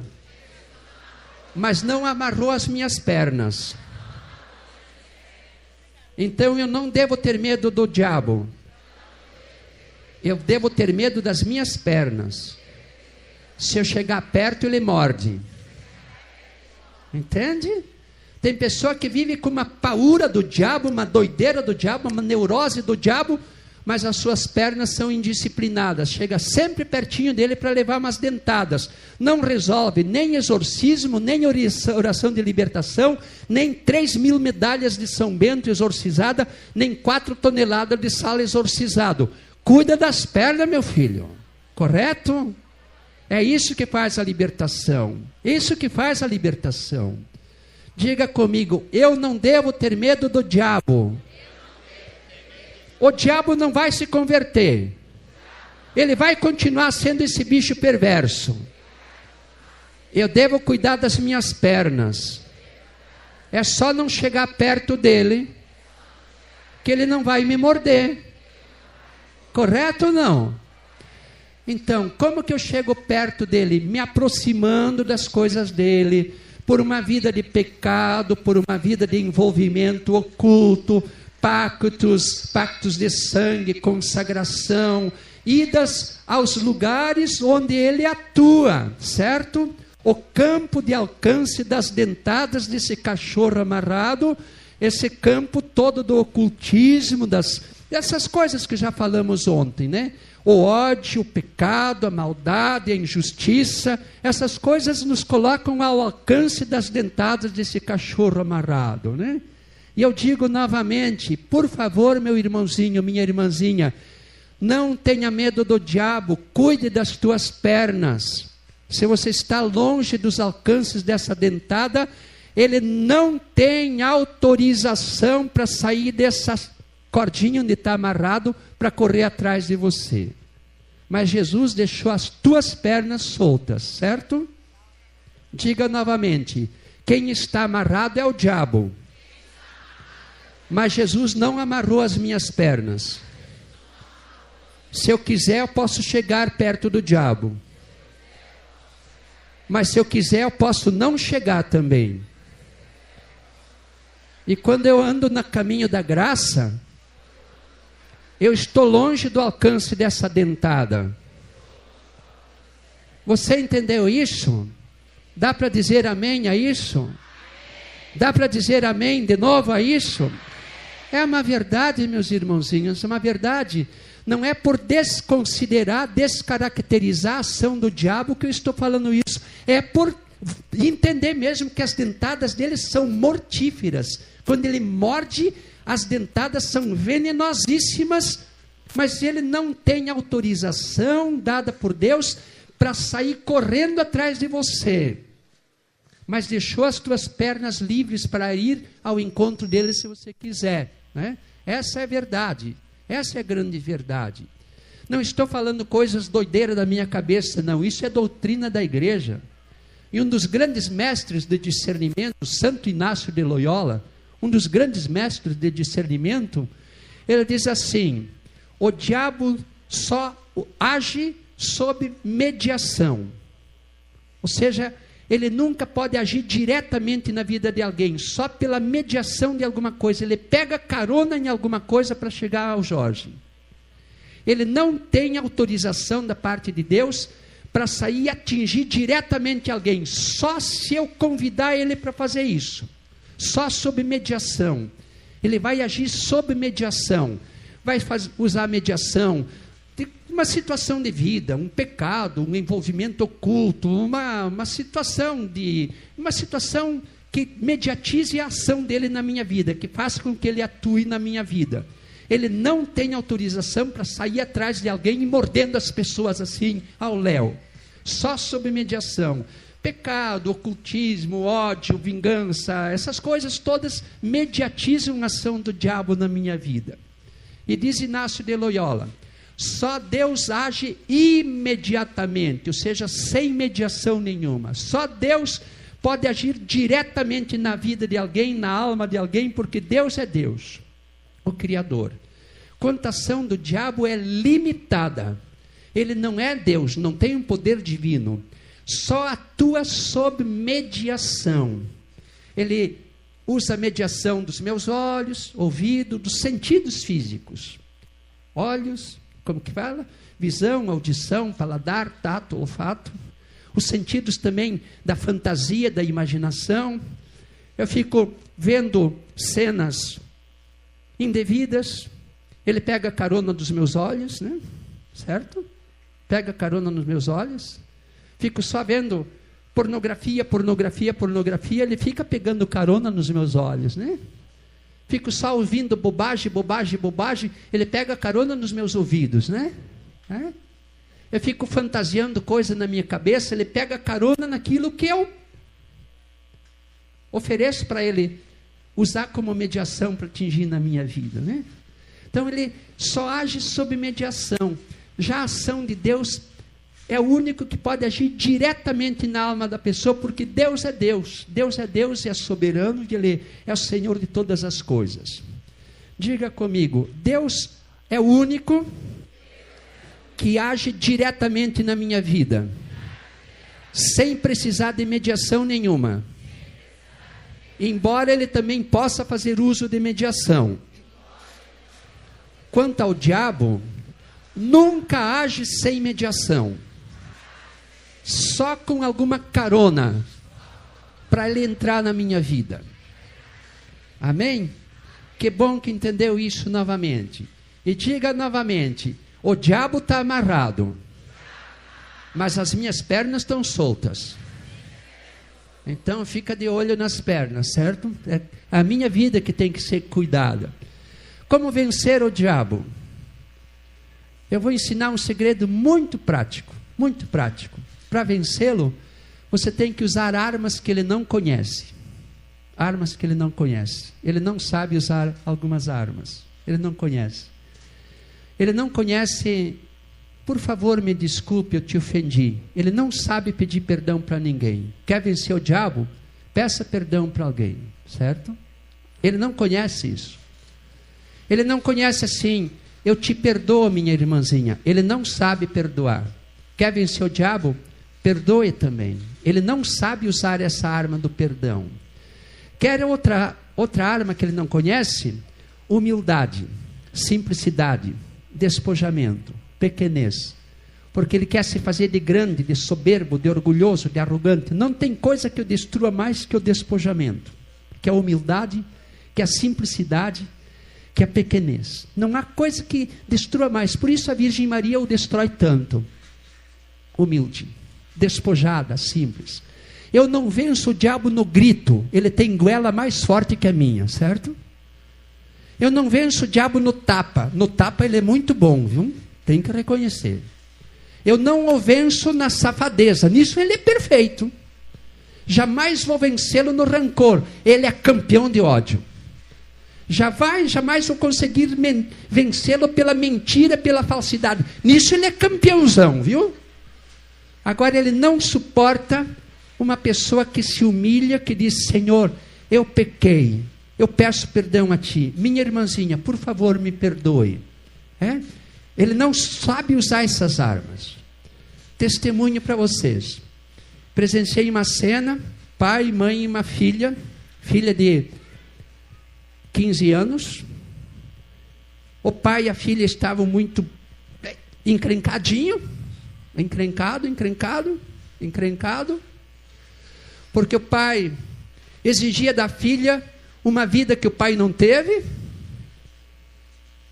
mas não amarrou as minhas pernas. Então eu não devo ter medo do diabo. Eu devo ter medo das minhas pernas. Se eu chegar perto, ele morde. Entende? Tem pessoa que vive com uma paura do diabo, uma doideira do diabo, uma neurose do diabo, mas as suas pernas são indisciplinadas. Chega sempre pertinho dele para levar umas dentadas. Não resolve nem exorcismo, nem oração de libertação, nem 3.000 medalhas de São Bento exorcizada, nem 4 toneladas de sal exorcizado. Cuida das pernas, meu filho. Correto? É isso que faz a libertação. Isso que faz a libertação. Diga comigo: eu não devo ter medo do diabo. O diabo não vai se converter. Ele vai continuar sendo esse bicho perverso. Eu devo cuidar das minhas pernas. É só não chegar perto dele, que ele não vai me morder. Correto ou não? Então, como que eu chego perto dele? Me aproximando das coisas dele, por uma vida de pecado, por uma vida de envolvimento oculto, pactos de sangue, consagração, idas aos lugares onde ele atua, certo? O campo de alcance das dentadas desse cachorro amarrado, esse campo todo do ocultismo, dessas coisas que já falamos ontem, né? O ódio, o pecado, a maldade, a injustiça, essas coisas nos colocam ao alcance das dentadas desse cachorro amarrado, né? E eu digo novamente, por favor, meu irmãozinho, minha irmãzinha, não tenha medo do diabo, cuide das tuas pernas. Se você está longe dos alcances dessa dentada, ele não tem autorização para sair dessa cordinha onde está amarrado para correr atrás de você. Mas Jesus deixou as tuas pernas soltas, certo? Diga novamente, quem está amarrado é o diabo. Mas Jesus não amarrou as minhas pernas. Se eu quiser, eu posso chegar perto do diabo. Mas se eu quiser, eu posso não chegar também. E quando eu ando no caminho da graça, eu estou longe do alcance dessa dentada. Você entendeu isso? Dá para dizer amém a isso? Dá para dizer amém de novo a isso? É uma verdade, meus irmãozinhos, é uma verdade. Não é por desconsiderar, descaracterizar a ação do diabo que eu estou falando isso. É por entender mesmo que as dentadas dele são mortíferas. Quando ele morde, as dentadas são venenosíssimas, mas ele não tem autorização dada por Deus para sair correndo atrás de você. Mas deixou as tuas pernas livres para ir ao encontro dele se você quiser, né? Essa é a verdade. Essa é a grande verdade. Não estou falando coisas doideiras da minha cabeça, não. Isso é doutrina da igreja. E um dos grandes mestres de discernimento, Santo Inácio de Loyola, um dos grandes mestres de discernimento, ele diz assim: o diabo só age sob mediação. Ou seja, ele nunca pode agir diretamente na vida de alguém, só pela mediação de alguma coisa. Ele pega carona em alguma coisa para chegar ao Jorge. Ele não tem autorização da parte de Deus para sair e atingir diretamente alguém, só se eu convidar ele para fazer isso. Só sob mediação. Ele vai agir sob mediação. Vai usar a mediação de uma situação de vida, um pecado, um envolvimento oculto, uma situação que mediatize a ação dele na minha vida, que faça com que ele atue na minha vida. Ele não tem autorização para sair atrás de alguém e mordendo as pessoas assim ao léu. Só sob mediação. Pecado, ocultismo, ódio, vingança, essas coisas todas mediatizam a ação do diabo na minha vida. E diz Inácio de Loyola: só Deus age imediatamente, ou seja, sem mediação nenhuma. Só Deus pode agir diretamente na vida de alguém, na alma de alguém, porque Deus é Deus, o Criador. Quanto à ação do diabo é limitada. Ele não é Deus, não tem um poder divino. Só atua sob mediação. Ele usa a mediação dos meus olhos, ouvido, dos sentidos físicos. Olhos, como que fala? Visão, audição, paladar, tato, olfato. Os sentidos também da fantasia, da imaginação. Eu fico vendo cenas indevidas. Ele pega carona dos meus olhos, né? Certo? Pega carona nos meus olhos. Fico só vendo pornografia, pornografia, pornografia. Ele fica pegando carona nos meus olhos, né? Fico só ouvindo bobagem, bobagem, bobagem. Ele pega carona nos meus ouvidos, né? Eu fico fantasiando coisa na minha cabeça. Ele pega carona naquilo que eu ofereço para ele usar como mediação para atingir na minha vida, né? Então ele só age sob mediação. Já a ação de Deus é o único que pode agir diretamente na alma da pessoa, porque Deus é Deus. Deus é Deus e é soberano, e Ele é o Senhor de todas as coisas. Diga comigo: Deus é o único que age diretamente na minha vida, sem precisar de mediação nenhuma. Embora Ele também possa fazer uso de mediação. Quanto ao diabo, nunca age sem mediação. Só com alguma carona para ele entrar na minha vida. Amém? Que bom que entendeu isso novamente. E diga novamente: o diabo está amarrado, mas as minhas pernas estão soltas. Então fica de olho nas pernas, certo? É a minha vida que tem que ser cuidada. Como vencer o diabo? Eu vou ensinar um segredo muito prático, muito prático. Para vencê-lo, você tem que usar armas que ele não conhece. Armas que ele não conhece. Ele não sabe usar algumas armas. Ele não conhece. Ele não conhece, por favor, me desculpe, eu te ofendi. Ele não sabe pedir perdão para ninguém. Quer vencer o diabo? Peça perdão para alguém, certo? Ele não conhece isso. Ele não conhece assim, eu te perdoo, minha irmãzinha. Ele não sabe perdoar. Quer vencer o diabo? Perdoe também. Ele não sabe usar essa arma do perdão. Quer outra arma que ele não conhece? Humildade, simplicidade, despojamento, pequenez. Porque ele quer se fazer de grande, de soberbo, de orgulhoso, de arrogante. Não tem coisa que o destrua mais que o despojamento, que é a humildade, que é a simplicidade, que é a pequenez. Não há coisa que destrua mais. Por isso a Virgem Maria o destrói tanto. Humilde, despojada, simples. Eu não venço o diabo no grito. Ele tem goela mais forte que a minha, certo? Eu não venço o diabo no tapa. No tapa ele é muito bom, viu? Tem que reconhecer. Eu não o venço na safadeza. Nisso ele é perfeito. Jamais vou vencê-lo no rancor. Ele é campeão de ódio. Jamais vou conseguir vencê-lo pela mentira, pela falsidade. Nisso ele é campeãozão, viu? Agora ele não suporta uma pessoa que se humilha, que diz, Senhor, eu pequei, eu peço perdão a Ti. Minha irmãzinha, por favor, me perdoe. Ele não sabe usar essas armas. Testemunho para vocês. Presenciei uma cena, pai, mãe e uma filha de 15 anos. O pai e a filha estavam muito encrencado, porque o pai exigia da filha uma vida que o pai não teve.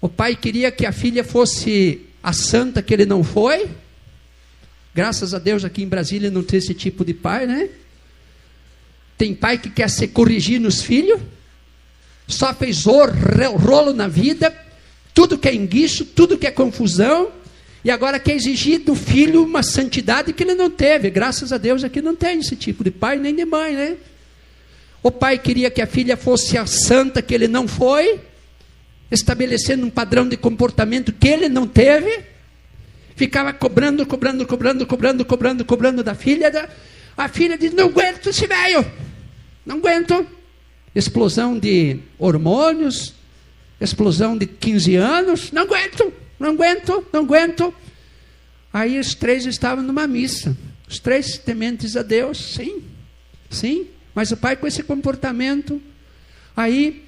O pai queria que a filha fosse a santa que ele não foi. Graças a Deus aqui em Brasília não tem esse tipo de pai, né? Tem pai que quer se corrigir nos filhos, só fez rolo na vida, tudo que é enguiço, tudo que é confusão, e agora quer exigir do filho uma santidade que ele não teve. Graças a Deus aqui não tem esse tipo de pai nem de mãe, né? O pai queria que a filha fosse a santa que ele não foi, estabelecendo um padrão de comportamento que ele não teve. Ficava cobrando da filha. A filha diz, não aguento esse velho, não aguento. Explosão de hormônios, explosão de 15 anos, não aguento. Aí os três estavam numa missa, os três tementes a Deus, sim, mas o pai com esse comportamento. Aí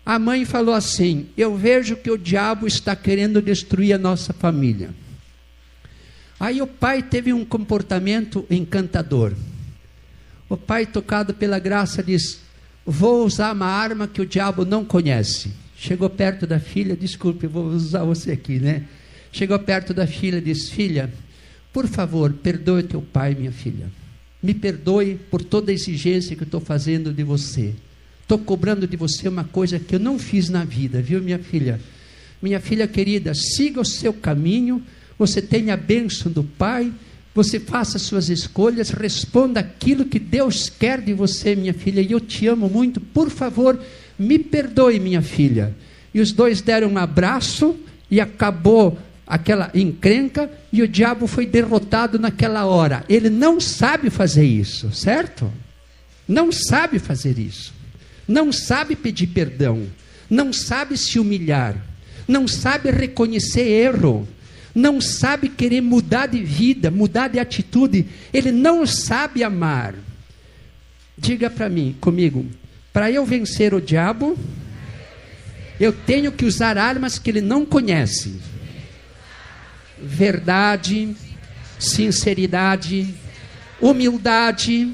a mãe falou assim, eu vejo que o diabo está querendo destruir a nossa família. Aí o pai teve um comportamento encantador. O pai, tocado pela graça, diz, vou usar uma arma que o diabo não conhece. Chegou perto da filha, desculpe, eu vou usar você aqui, né? Chegou perto da filha e disse, filha, por favor, perdoe teu pai, minha filha. Me perdoe por toda a exigência que eu estou fazendo de você. Estou cobrando de você uma coisa que eu não fiz na vida, viu, minha filha? Minha filha querida, siga o seu caminho, você tenha a bênção do Pai, você faça suas escolhas, responda aquilo que Deus quer de você, minha filha, e eu te amo muito, por favor, me perdoe, minha filha. E os dois deram um abraço e acabou aquela encrenca e o diabo foi derrotado naquela hora. Ele não sabe fazer isso, certo? Não sabe fazer isso. Não sabe pedir perdão. Não sabe se humilhar. Não sabe reconhecer erro. Não sabe querer mudar de vida, mudar de atitude. Ele não sabe amar. Diga para mim, comigo, para eu vencer o diabo, eu tenho que usar armas que ele não conhece. Verdade, sinceridade, humildade,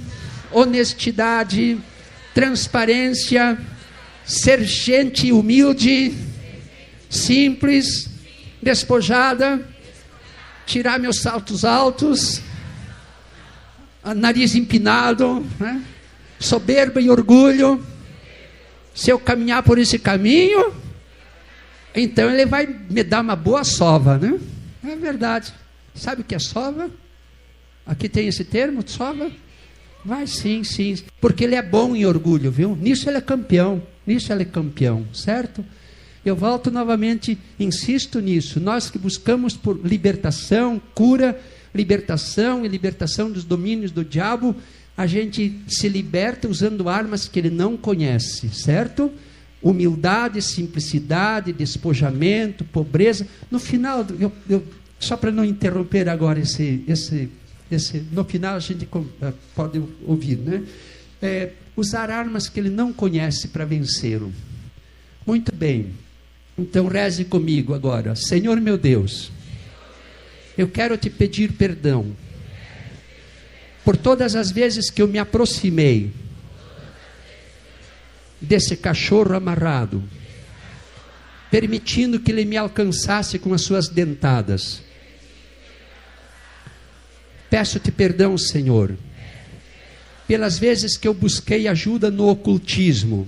honestidade, transparência, ser gente humilde, simples, despojada, tirar meus saltos altos, nariz empinado, né? soberba e orgulho, se eu caminhar por esse caminho, então ele vai me dar uma boa sova, né? É verdade. Sabe o que é sova? Aqui tem esse termo, sova? Vai sim, sim. Porque ele é bom em orgulho, viu? Nisso ele é campeão. Nisso ele é campeão, certo? Eu volto novamente, insisto nisso. Nós que buscamos por libertação, cura, libertação e libertação dos domínios do diabo, a gente se liberta usando armas que ele não conhece, certo? Humildade, simplicidade, despojamento, pobreza. No final, só para não interromper agora no final a gente pode ouvir, né? Usar armas que ele não conhece para vencê-lo. Muito bem. Então reze comigo agora. Senhor meu Deus, eu quero te pedir perdão por todas as vezes que eu me aproximei desse cachorro amarrado, permitindo que ele me alcançasse com as suas dentadas. Peço-te perdão, Senhor, pelas vezes que eu busquei ajuda no ocultismo,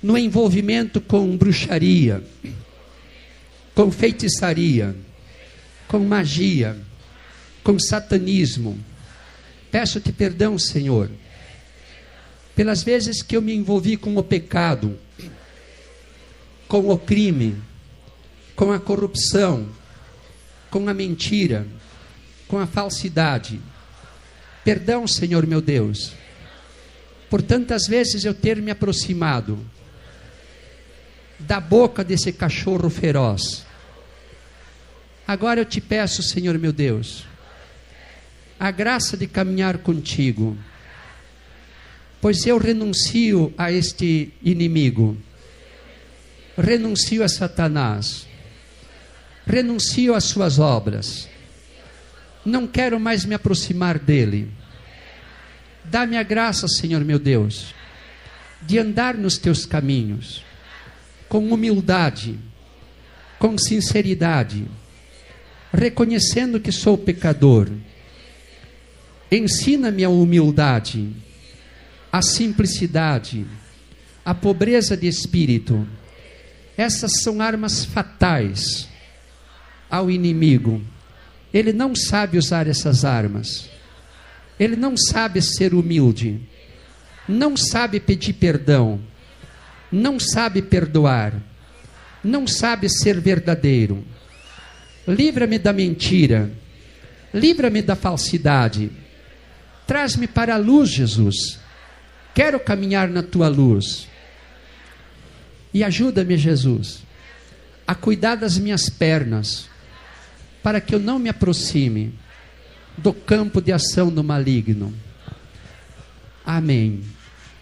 no envolvimento com bruxaria, com feitiçaria, com magia, com satanismo. Peço-te perdão, Senhor, pelas vezes que eu me envolvi com o pecado, com o crime, com a corrupção, com a mentira, com a falsidade. Perdão, Senhor meu Deus, por tantas vezes eu ter me aproximado da boca desse cachorro feroz. Agora eu te peço, Senhor meu Deus, a graça de caminhar contigo, pois eu renuncio a este inimigo, renuncio a Satanás, renuncio às suas obras, não quero mais me aproximar dele. Dá-me a graça, Senhor meu Deus, de andar nos teus caminhos, com humildade, com sinceridade, reconhecendo que sou pecador. Ensina-me a humildade, a simplicidade, a pobreza de espírito. Essas são armas fatais ao inimigo. Ele não sabe usar essas armas. Ele não sabe ser humilde. Não sabe pedir perdão. Não sabe perdoar. Não sabe ser verdadeiro. Livra-me da mentira. Livra-me da falsidade. Traz-me para a luz, Jesus. Quero caminhar na tua luz. E ajuda-me, Jesus, a cuidar das minhas pernas, para que eu não me aproxime do campo de ação do maligno. Amém.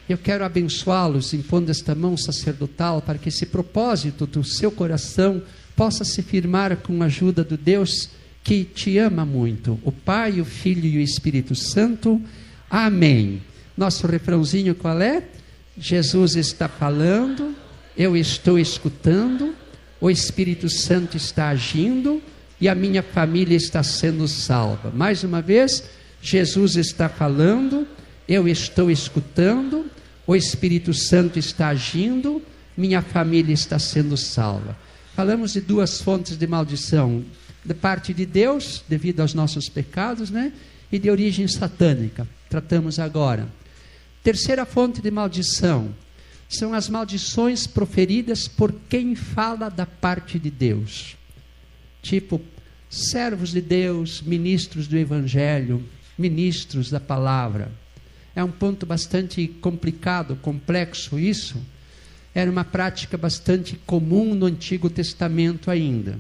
Eu quero abençoá-los, impondo esta mão sacerdotal, para que esse propósito do seu coração possa se firmar com a ajuda do Deus que te ama muito, o Pai, o Filho e o Espírito Santo. Amém. Nosso refrãozinho qual é? Jesus está falando, eu estou escutando, o Espírito Santo está agindo e a minha família está sendo salva. Mais uma vez, Jesus está falando, eu estou escutando, o Espírito Santo está agindo, minha família está sendo salva. Falamos de duas fontes de maldição, de parte de Deus, devido aos nossos pecados, né? E de origem satânica. Tratamos agora. Terceira fonte de maldição são as maldições proferidas por quem fala da parte de Deus. Tipo, servos de Deus, ministros do Evangelho, ministros da palavra. É um ponto bastante complicado, complexo isso. Era uma prática bastante comum no Antigo Testamento ainda.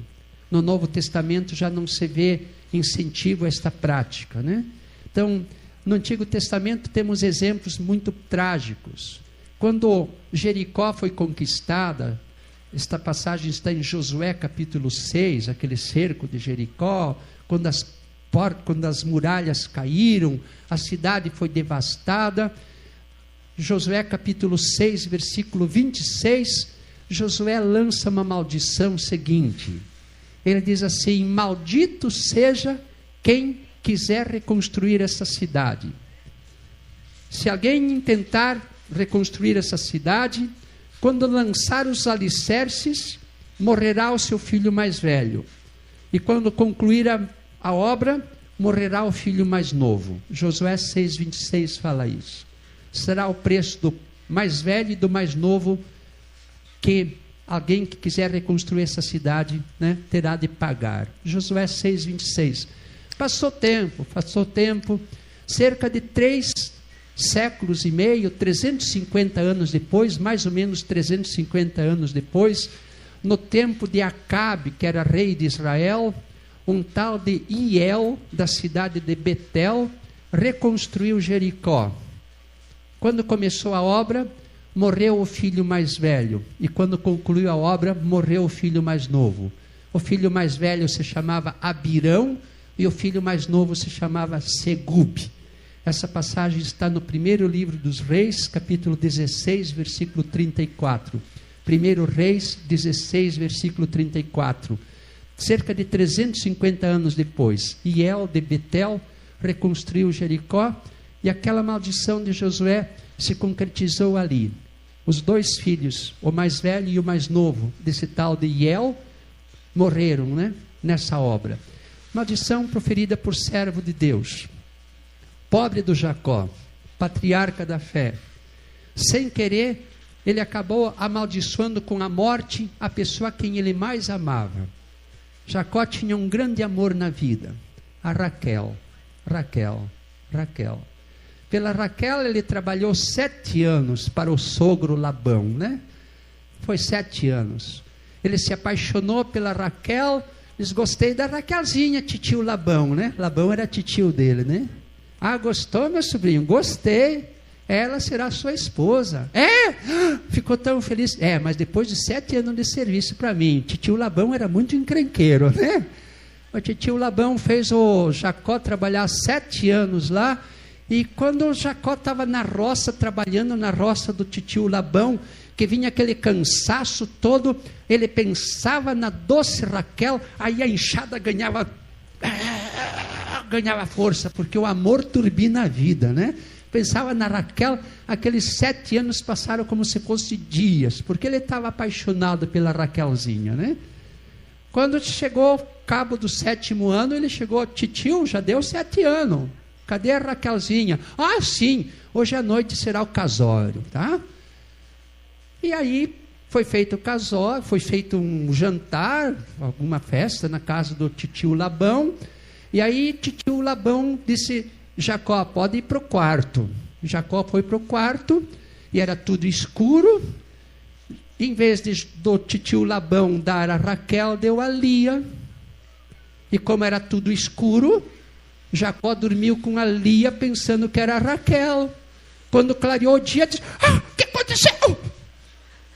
No Novo Testamento já não se vê incentivo a esta prática, né? Então, no Antigo Testamento temos exemplos muito trágicos. Quando Jericó foi conquistada, esta passagem está em Josué capítulo 6, aquele cerco de Jericó, quando as muralhas caíram, a cidade foi devastada. Josué capítulo 6, versículo 26, Josué lança uma maldição seguinte. Ele diz assim: maldito seja quem quiser reconstruir essa cidade. Se alguém tentar reconstruir essa cidade, quando lançar os alicerces, morrerá o seu filho mais velho. E quando concluir a obra, morrerá o filho mais novo. Josué 6:26 fala isso. Será o preço do mais velho e do mais novo que alguém que quiser reconstruir essa cidade, né, terá de pagar. Josué 6:26. Passou tempo, cerca de 3 séculos e meio, 350 anos depois, mais ou menos 350 anos depois, no tempo de Acabe, que era rei de Israel, um tal de Hiel, da cidade de Betel, reconstruiu Jericó. Quando começou a obra, morreu o filho mais velho, e quando concluiu a obra, morreu o filho mais novo. O filho mais velho se chamava Abirão, e o filho mais novo se chamava Segube. Essa passagem está no primeiro livro dos Reis, capítulo 16, versículo 34. 1 Reis 16, versículo 34. Cerca de 350 anos depois, Hiel de Betel reconstruiu Jericó, e aquela maldição de Josué se concretizou ali. Os 2 filhos, o mais velho e o mais novo, desse tal de Hiel, morreram, né, nessa obra. Maldição proferida por servo de Deus. Pobre do Jacó, patriarca da fé. Sem querer, ele acabou amaldiçoando com a morte a pessoa a quem ele mais amava. Jacó tinha um grande amor na vida, a Raquel. Pela Raquel ele trabalhou 7 anos para o sogro Labão, né? Foi 7 anos. Ele se apaixonou pela Raquel, diz, gostei da Raquelzinha, titio Labão, né? Labão era titio dele, né? Ah, gostou, meu sobrinho? Gostei. Ela será sua esposa. Ficou tão feliz. Mas depois de 7 anos de serviço para mim, titio Labão era muito encrenqueiro, né? O titio Labão fez o Jacó trabalhar 7 anos lá, e quando o Jacó estava na roça, trabalhando na roça do titio Labão, que vinha aquele cansaço todo, ele pensava na doce Raquel, aí a enxada ganhava força, porque o amor turbina a vida, né? Pensava na Raquel, aqueles 7 anos passaram como se fossem dias, porque ele estava apaixonado pela Raquelzinha, né? Quando chegou o cabo do 7º ano, ele chegou, titio, já deu 7 anos, cadê a Raquelzinha? Ah, sim, hoje à noite será o casório, tá? E aí foi feito o casório, foi feito um jantar, alguma festa na casa do titio Labão, e aí titio Labão disse, Jacó, pode ir para o quarto. Jacó foi para o quarto, e era tudo escuro. Em vez do titio Labão dar a Raquel, deu a Lia. E como era tudo escuro, Jacó dormiu com a Lia, pensando que era a Raquel. Quando clareou o dia, disse, o que aconteceu?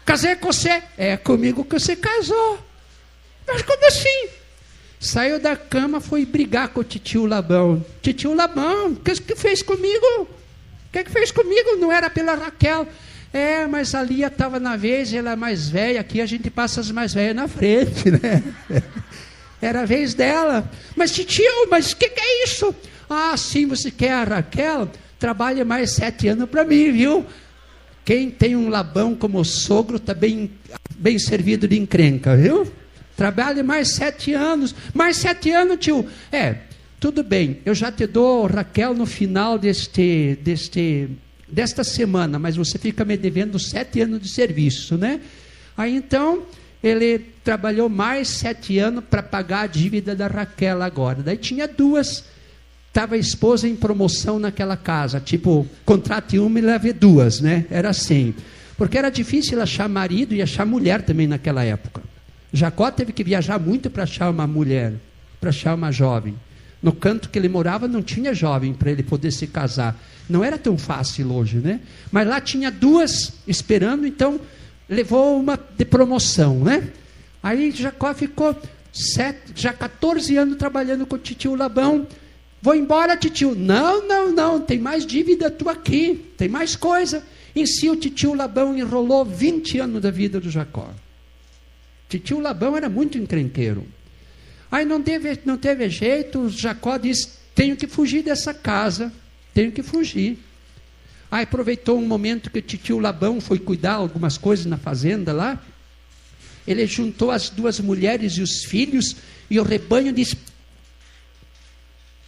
Casei com você. É comigo que você casou. Mas como assim? Saiu da cama, foi brigar com o titio Labão. Titio Labão, o que fez comigo? O que fez comigo? Não era pela Raquel. Mas a Lia estava na vez, ela é mais velha, aqui a gente passa as mais velhas na frente, né? Era a vez dela. Mas titio, mas o que é isso? Ah, sim, você quer a Raquel? Trabalhe mais 7 anos para mim, viu? Quem tem um Labão como sogro está bem servido de encrenca, viu? Trabalhe mais 7 anos. Mais 7 anos, tio. Tudo bem, eu já te dou Raquel no final desta semana, mas você fica me devendo 7 anos de serviço, né? Aí então, ele trabalhou mais 7 anos para pagar a dívida da Raquel agora. Daí tinha 2, estava a esposa em promoção naquela casa, tipo, contrate uma e leve 2, né? Era assim, porque era difícil achar marido e achar mulher também naquela época. Jacó teve que viajar muito para achar uma mulher, para achar uma jovem. No canto que ele morava não tinha jovem para ele poder se casar. Não era tão fácil hoje, né? Mas lá tinha 2 esperando, então levou uma de promoção, né? Aí Jacó ficou 14 anos trabalhando com o titio Labão. Vou embora, titio. Não, tem mais dívida tua aqui, tem mais coisa. Em si o titio Labão enrolou 20 anos da vida do Jacó. Titio Labão era muito encrenqueiro. Aí não teve jeito, Jacó disse, tenho que fugir dessa casa, tenho que fugir. Aí aproveitou um momento que o titio Labão foi cuidar algumas coisas na fazenda lá. Ele juntou as duas mulheres e os filhos, e o rebanho disse: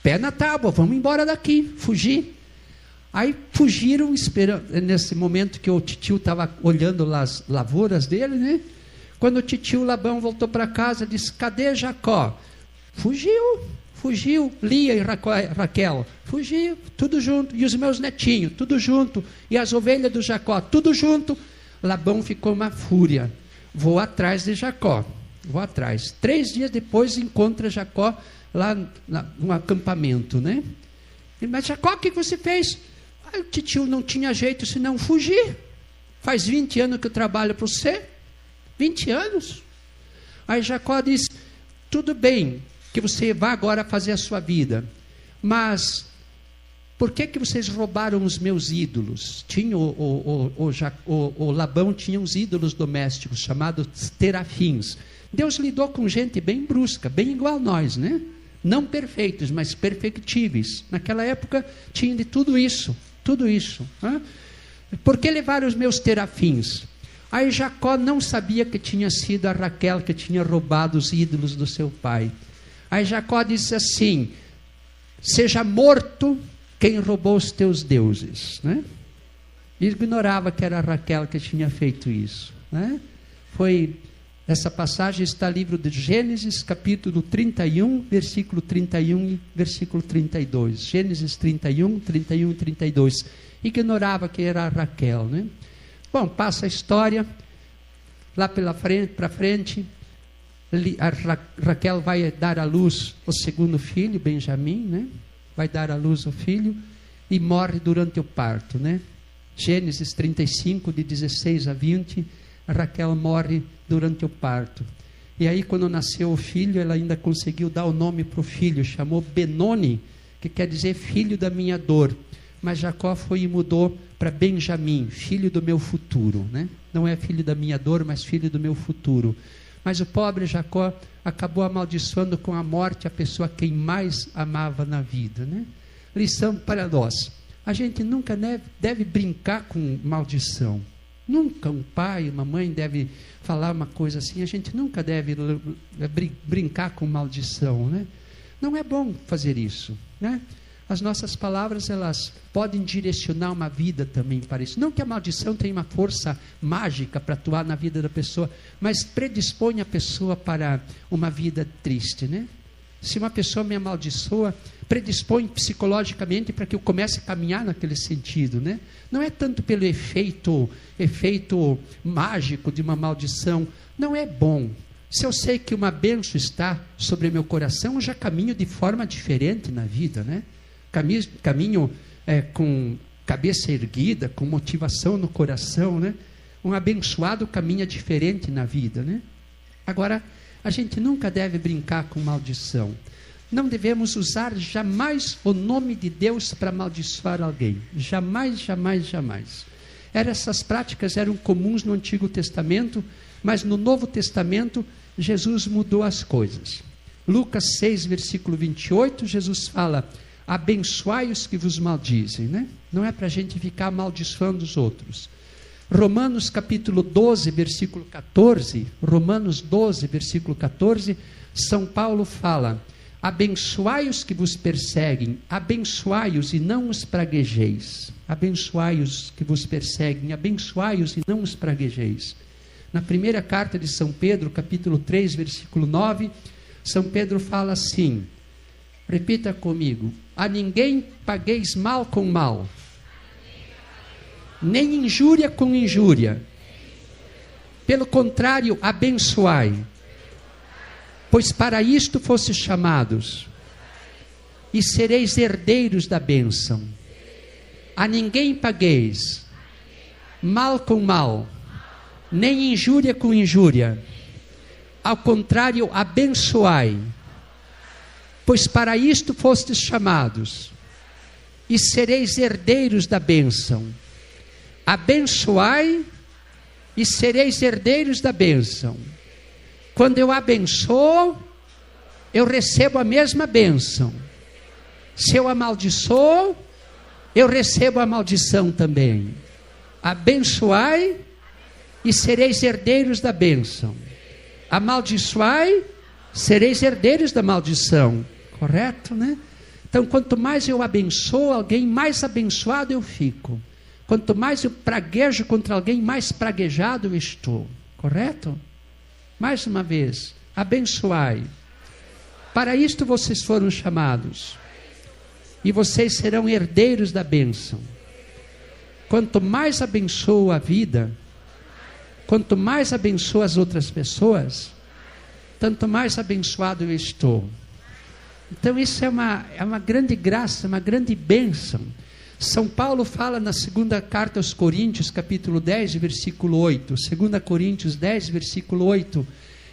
pé na tábua, vamos embora daqui, fugir. Aí fugiram, esperando, nesse momento que o titio estava olhando as lavouras dele, né? Quando o titio Labão voltou para casa, disse: cadê Jacó? Fugiu, Lia e Raquel, fugiu, tudo junto, e os meus netinhos, tudo junto, e as ovelhas do Jacó, tudo junto. Labão ficou uma fúria, vou atrás de Jacó, 3 dias depois encontra Jacó lá no acampamento, né? Mas Jacó, o que você fez? O titio não tinha jeito senão fugir, faz 20 anos que eu trabalho para você, 20 anos. Aí Jacó disse: tudo bem, que você vá agora fazer a sua vida, mas por que vocês roubaram os meus ídolos? Tinha o Labão tinha uns ídolos domésticos chamados terafins. Deus lidou com gente bem brusca, bem igual a nós, né? Não perfeitos, mas perfectíveis. Naquela época tinha de tudo isso. Né? Por que levaram os meus terafins? Aí Jacó não sabia que tinha sido a Raquel que tinha roubado os ídolos do seu pai. Aí Jacó disse assim: seja morto quem roubou os teus deuses, né? Ele ignorava que era a Raquel que tinha feito isso, né? Essa passagem está no livro de Gênesis, capítulo 31, versículo 31 e versículo 32. Gênesis 31 e 32. Ignorava que era a Raquel, né? Bom, passa a história, lá para frente, a Raquel vai dar à luz o segundo filho, Benjamim, né? Vai dar à luz o filho e morre durante o parto, né? Gênesis 35, de 16 a 20, a Raquel morre durante o parto. E aí, quando nasceu o filho, ela ainda conseguiu dar o nome para o filho, chamou Benoni, que quer dizer filho da minha dor. Mas Jacó foi e mudou para Benjamim, filho do meu futuro, né? Não é filho da minha dor, mas filho do meu futuro. Mas o pobre Jacó acabou amaldiçoando com a morte a pessoa a quem mais amava na vida, né? Lição para nós: a gente nunca deve brincar com maldição. Nunca um pai, uma mãe deve falar uma coisa assim. A gente nunca deve brincar com maldição, né? Não é bom fazer isso, né? As nossas palavras, elas podem direcionar uma vida também para isso. Não que a maldição tenha uma força mágica para atuar na vida da pessoa, mas predispõe a pessoa para uma vida triste, né? Se uma pessoa me amaldiçoa, predispõe psicologicamente para que eu comece a caminhar naquele sentido, né? Não é tanto pelo efeito mágico de uma maldição. Não é bom. Se eu sei que uma bênção está sobre meu coração, eu já caminho de forma diferente na vida, né? Caminho com cabeça erguida, com motivação no coração, né? Um abençoado caminha diferente na vida, né? Agora, a gente nunca deve brincar com maldição. Não devemos usar jamais o nome de Deus para amaldiçoar alguém. Jamais, jamais, jamais. Essas práticas eram comuns no Antigo Testamento, mas no Novo Testamento, Jesus mudou as coisas. Lucas 6, versículo 28, Jesus fala: abençoai os que vos maldizem, né? Não é para a gente ficar amaldiçoando os outros. Romanos capítulo 12, versículo 14, Romanos 12, versículo 14, São Paulo fala: abençoai os que vos perseguem, abençoai-os e não os praguejeis. Abençoai os que vos perseguem, abençoai-os e não os praguejeis. Na primeira carta de São Pedro, capítulo 3, versículo 9, São Pedro fala assim, repita comigo: a ninguém pagueis mal com mal, nem injúria com injúria. Pelo contrário, abençoai, pois para isto fostes chamados, e sereis herdeiros da bênção. A ninguém pagueis mal com mal, nem injúria com injúria. Ao contrário, abençoai, pois para isto fostes chamados, e sereis herdeiros da bênção. Abençoai e sereis herdeiros da bênção. Quando eu abençoo, eu recebo a mesma bênção. Se eu amaldiçoo, eu recebo a maldição também. Abençoai e sereis herdeiros da bênção. Amaldiçoai, sereis herdeiros da maldição. Correto, né? Então, quanto mais eu abençoo alguém, mais abençoado eu fico. Quanto mais eu praguejo contra alguém, mais praguejado eu estou. Correto? Mais uma vez, abençoai. Para isto vocês foram chamados. E vocês serão herdeiros da bênção. Quanto mais abençoo a vida, quanto mais abençoo as outras pessoas, tanto mais abençoado eu estou. Então isso é uma grande graça, uma grande bênção. São Paulo fala na segunda carta aos Coríntios, capítulo 10, versículo 8. 2 Coríntios 10, versículo 8.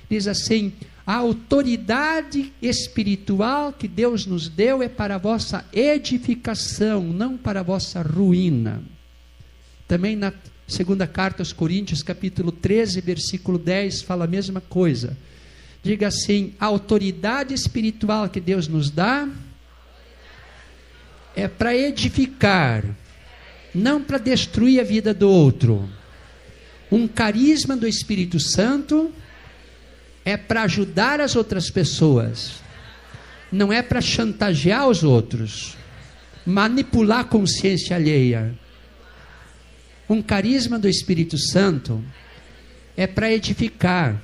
Diz assim: a autoridade espiritual que Deus nos deu é para a vossa edificação, não para a vossa ruína. Também na segunda carta aos Coríntios, capítulo 13, versículo 10, fala a mesma coisa. Diga assim: a autoridade espiritual que Deus nos dá é para edificar, não para destruir a vida do outro. Um carisma do Espírito Santo é para ajudar as outras pessoas, não é para chantagear os outros, manipular a consciência alheia. Um carisma do Espírito Santo é para edificar,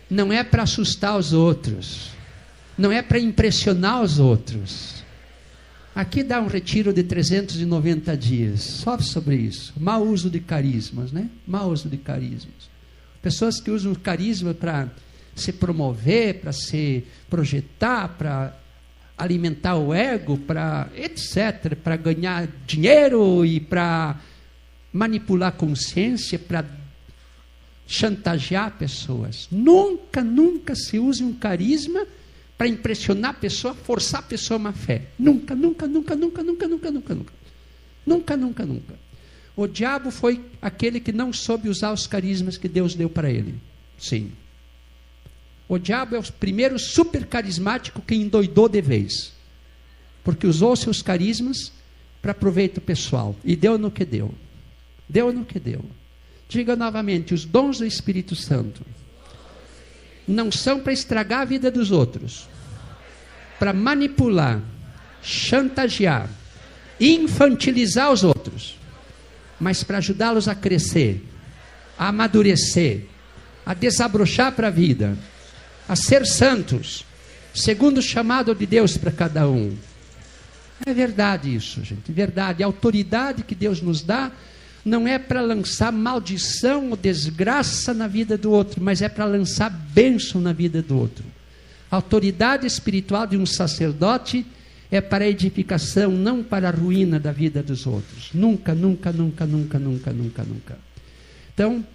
não é para assustar os outros, não é para impressionar os outros. Aqui dá um retiro de 390 dias, só sobre isso. Mau uso de carismas, né? Mau uso de carismas. Pessoas que usam o carisma para se promover, para se projetar, para alimentar o ego, para etc., para ganhar dinheiro e para manipular a consciência, para chantagear pessoas. Nunca, nunca se use um carisma para impressionar a pessoa, forçar a pessoa a uma fé. Nunca, nunca, nunca, nunca, nunca, nunca, nunca, nunca. Nunca, nunca, nunca. O diabo foi aquele que não soube usar os carismas que Deus deu para ele. Sim. O diabo é o primeiro super carismático que endoidou de vez. Porque usou seus carismas para proveito pessoal. E deu no que deu. Deu no que deu. Diga novamente: os dons do Espírito Santo não são para estragar a vida dos outros, para manipular, chantagear, infantilizar os outros, mas para ajudá-los a crescer, a amadurecer, a desabrochar para a vida, a ser santos, segundo o chamado de Deus para cada um. É verdade isso, gente, verdade. A autoridade que Deus nos dá não é para lançar maldição ou desgraça na vida do outro, mas é para lançar bênção na vida do outro. A autoridade espiritual de um sacerdote é para a edificação, não para a ruína da vida dos outros. Nunca, nunca, nunca, nunca, nunca, nunca, nunca. Então,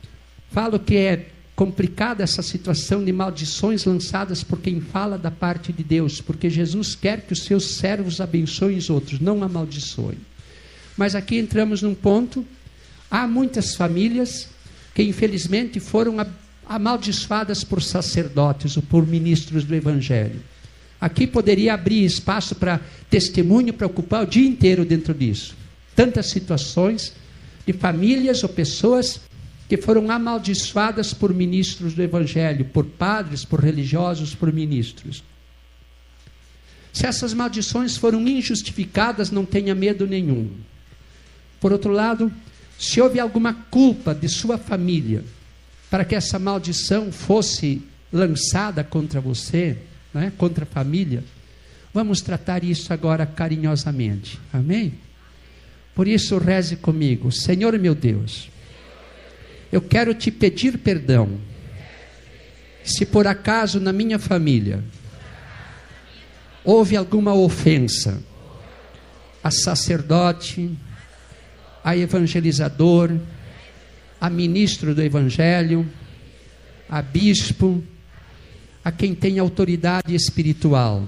falo que é complicada essa situação de maldições lançadas por quem fala da parte de Deus, porque Jesus quer que os seus servos abençoem os outros, não amaldiçoem. Mas aqui entramos num ponto. Há muitas famílias que infelizmente foram amaldiçoadas por sacerdotes ou por ministros do Evangelho. Aqui poderia abrir espaço para testemunho, para ocupar o dia inteiro dentro disso. Tantas situações de famílias ou pessoas que foram amaldiçoadas por ministros do Evangelho, por padres, por religiosos, por ministros. Se essas maldições foram injustificadas, não tenha medo nenhum. Por outro lado, se houve alguma culpa de sua família para que essa maldição fosse lançada contra você, né, contra a família, vamos tratar isso agora carinhosamente. Amém? Por isso reze comigo: Senhor meu Deus, eu quero te pedir perdão se por acaso na minha família houve alguma ofensa a sacerdote, a evangelizador, a ministro do Evangelho, a bispo, a quem tem autoridade espiritual.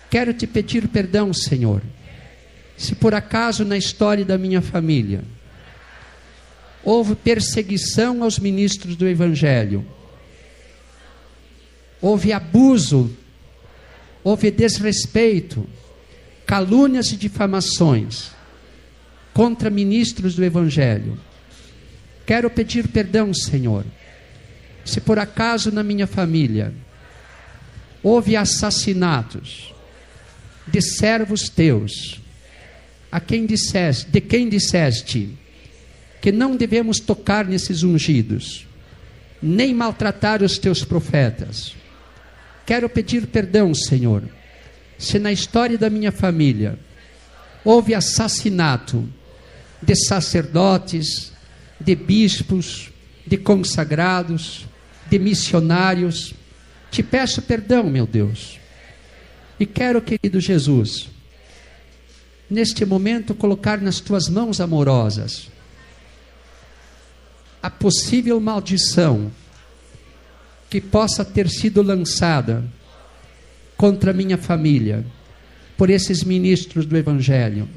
Quero te pedir perdão, Senhor, se por acaso na história da minha família houve perseguição aos ministros do Evangelho, houve abuso, houve desrespeito, calúnias e difamações contra ministros do Evangelho. Quero pedir perdão, Senhor, se por acaso na minha família houve assassinatos de servos teus, de quem disseste que não devemos tocar nesses ungidos, nem maltratar os teus profetas. Quero pedir perdão, Senhor, se na história da minha família houve assassinato de sacerdotes, de bispos, de consagrados, de missionários. Te peço perdão, meu Deus. E quero, querido Jesus, neste momento colocar nas tuas mãos amorosas a possível maldição que possa ter sido lançada contra a minha família por esses ministros do Evangelho.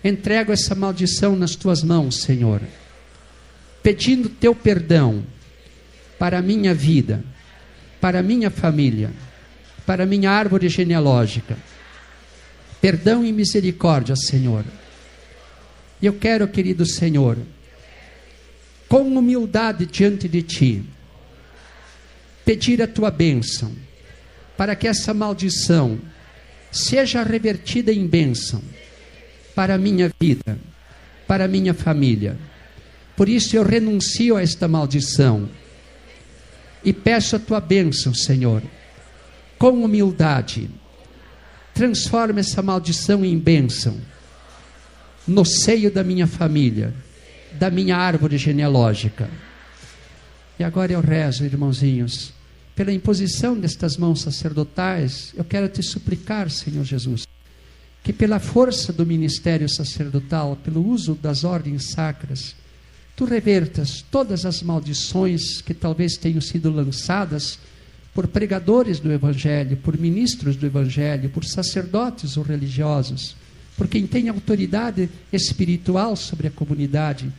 Entrego essa maldição nas tuas mãos, Senhor, pedindo teu perdão para a minha vida, para a minha família, para a minha árvore genealógica. Perdão e misericórdia, Senhor. E eu quero, querido Senhor, com humildade diante de Ti, pedir a Tua bênção, para que essa maldição seja revertida em bênção para a minha vida, para a minha família. Por isso eu renuncio a esta maldição e peço a Tua bênção, Senhor, com humildade. Transforma essa maldição em bênção no seio da minha família, da minha árvore genealógica. E agora eu rezo, irmãozinhos, pela imposição destas mãos sacerdotais, eu quero te suplicar, Senhor Jesus, que pela força do ministério sacerdotal, pelo uso das ordens sacras, Tu revertas todas as maldições que talvez tenham sido lançadas por pregadores do Evangelho, por ministros do Evangelho, por sacerdotes ou religiosos, por quem tem autoridade espiritual sobre a comunidade.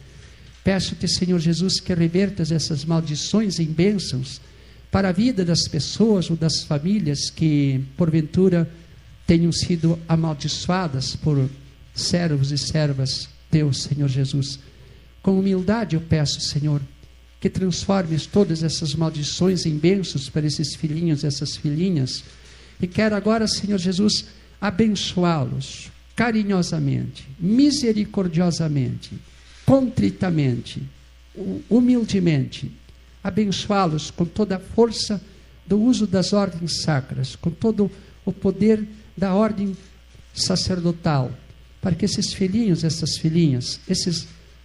Peço-te, Senhor Jesus, que revertas essas maldições em bênçãos para a vida das pessoas ou das famílias que, porventura, tenham sido amaldiçoadas por servos e servas teus, Senhor Jesus. Com humildade eu peço, Senhor, que transformes todas essas maldições em bênçãos para esses filhinhos e essas filhinhas. E quero agora, Senhor Jesus, abençoá-los carinhosamente, misericordiosamente, contritamente, humildemente, abençoá-los com toda a força do uso das ordens sacras, com todo o poder da ordem sacerdotal, para que esses filhinhos, essas filhinhas,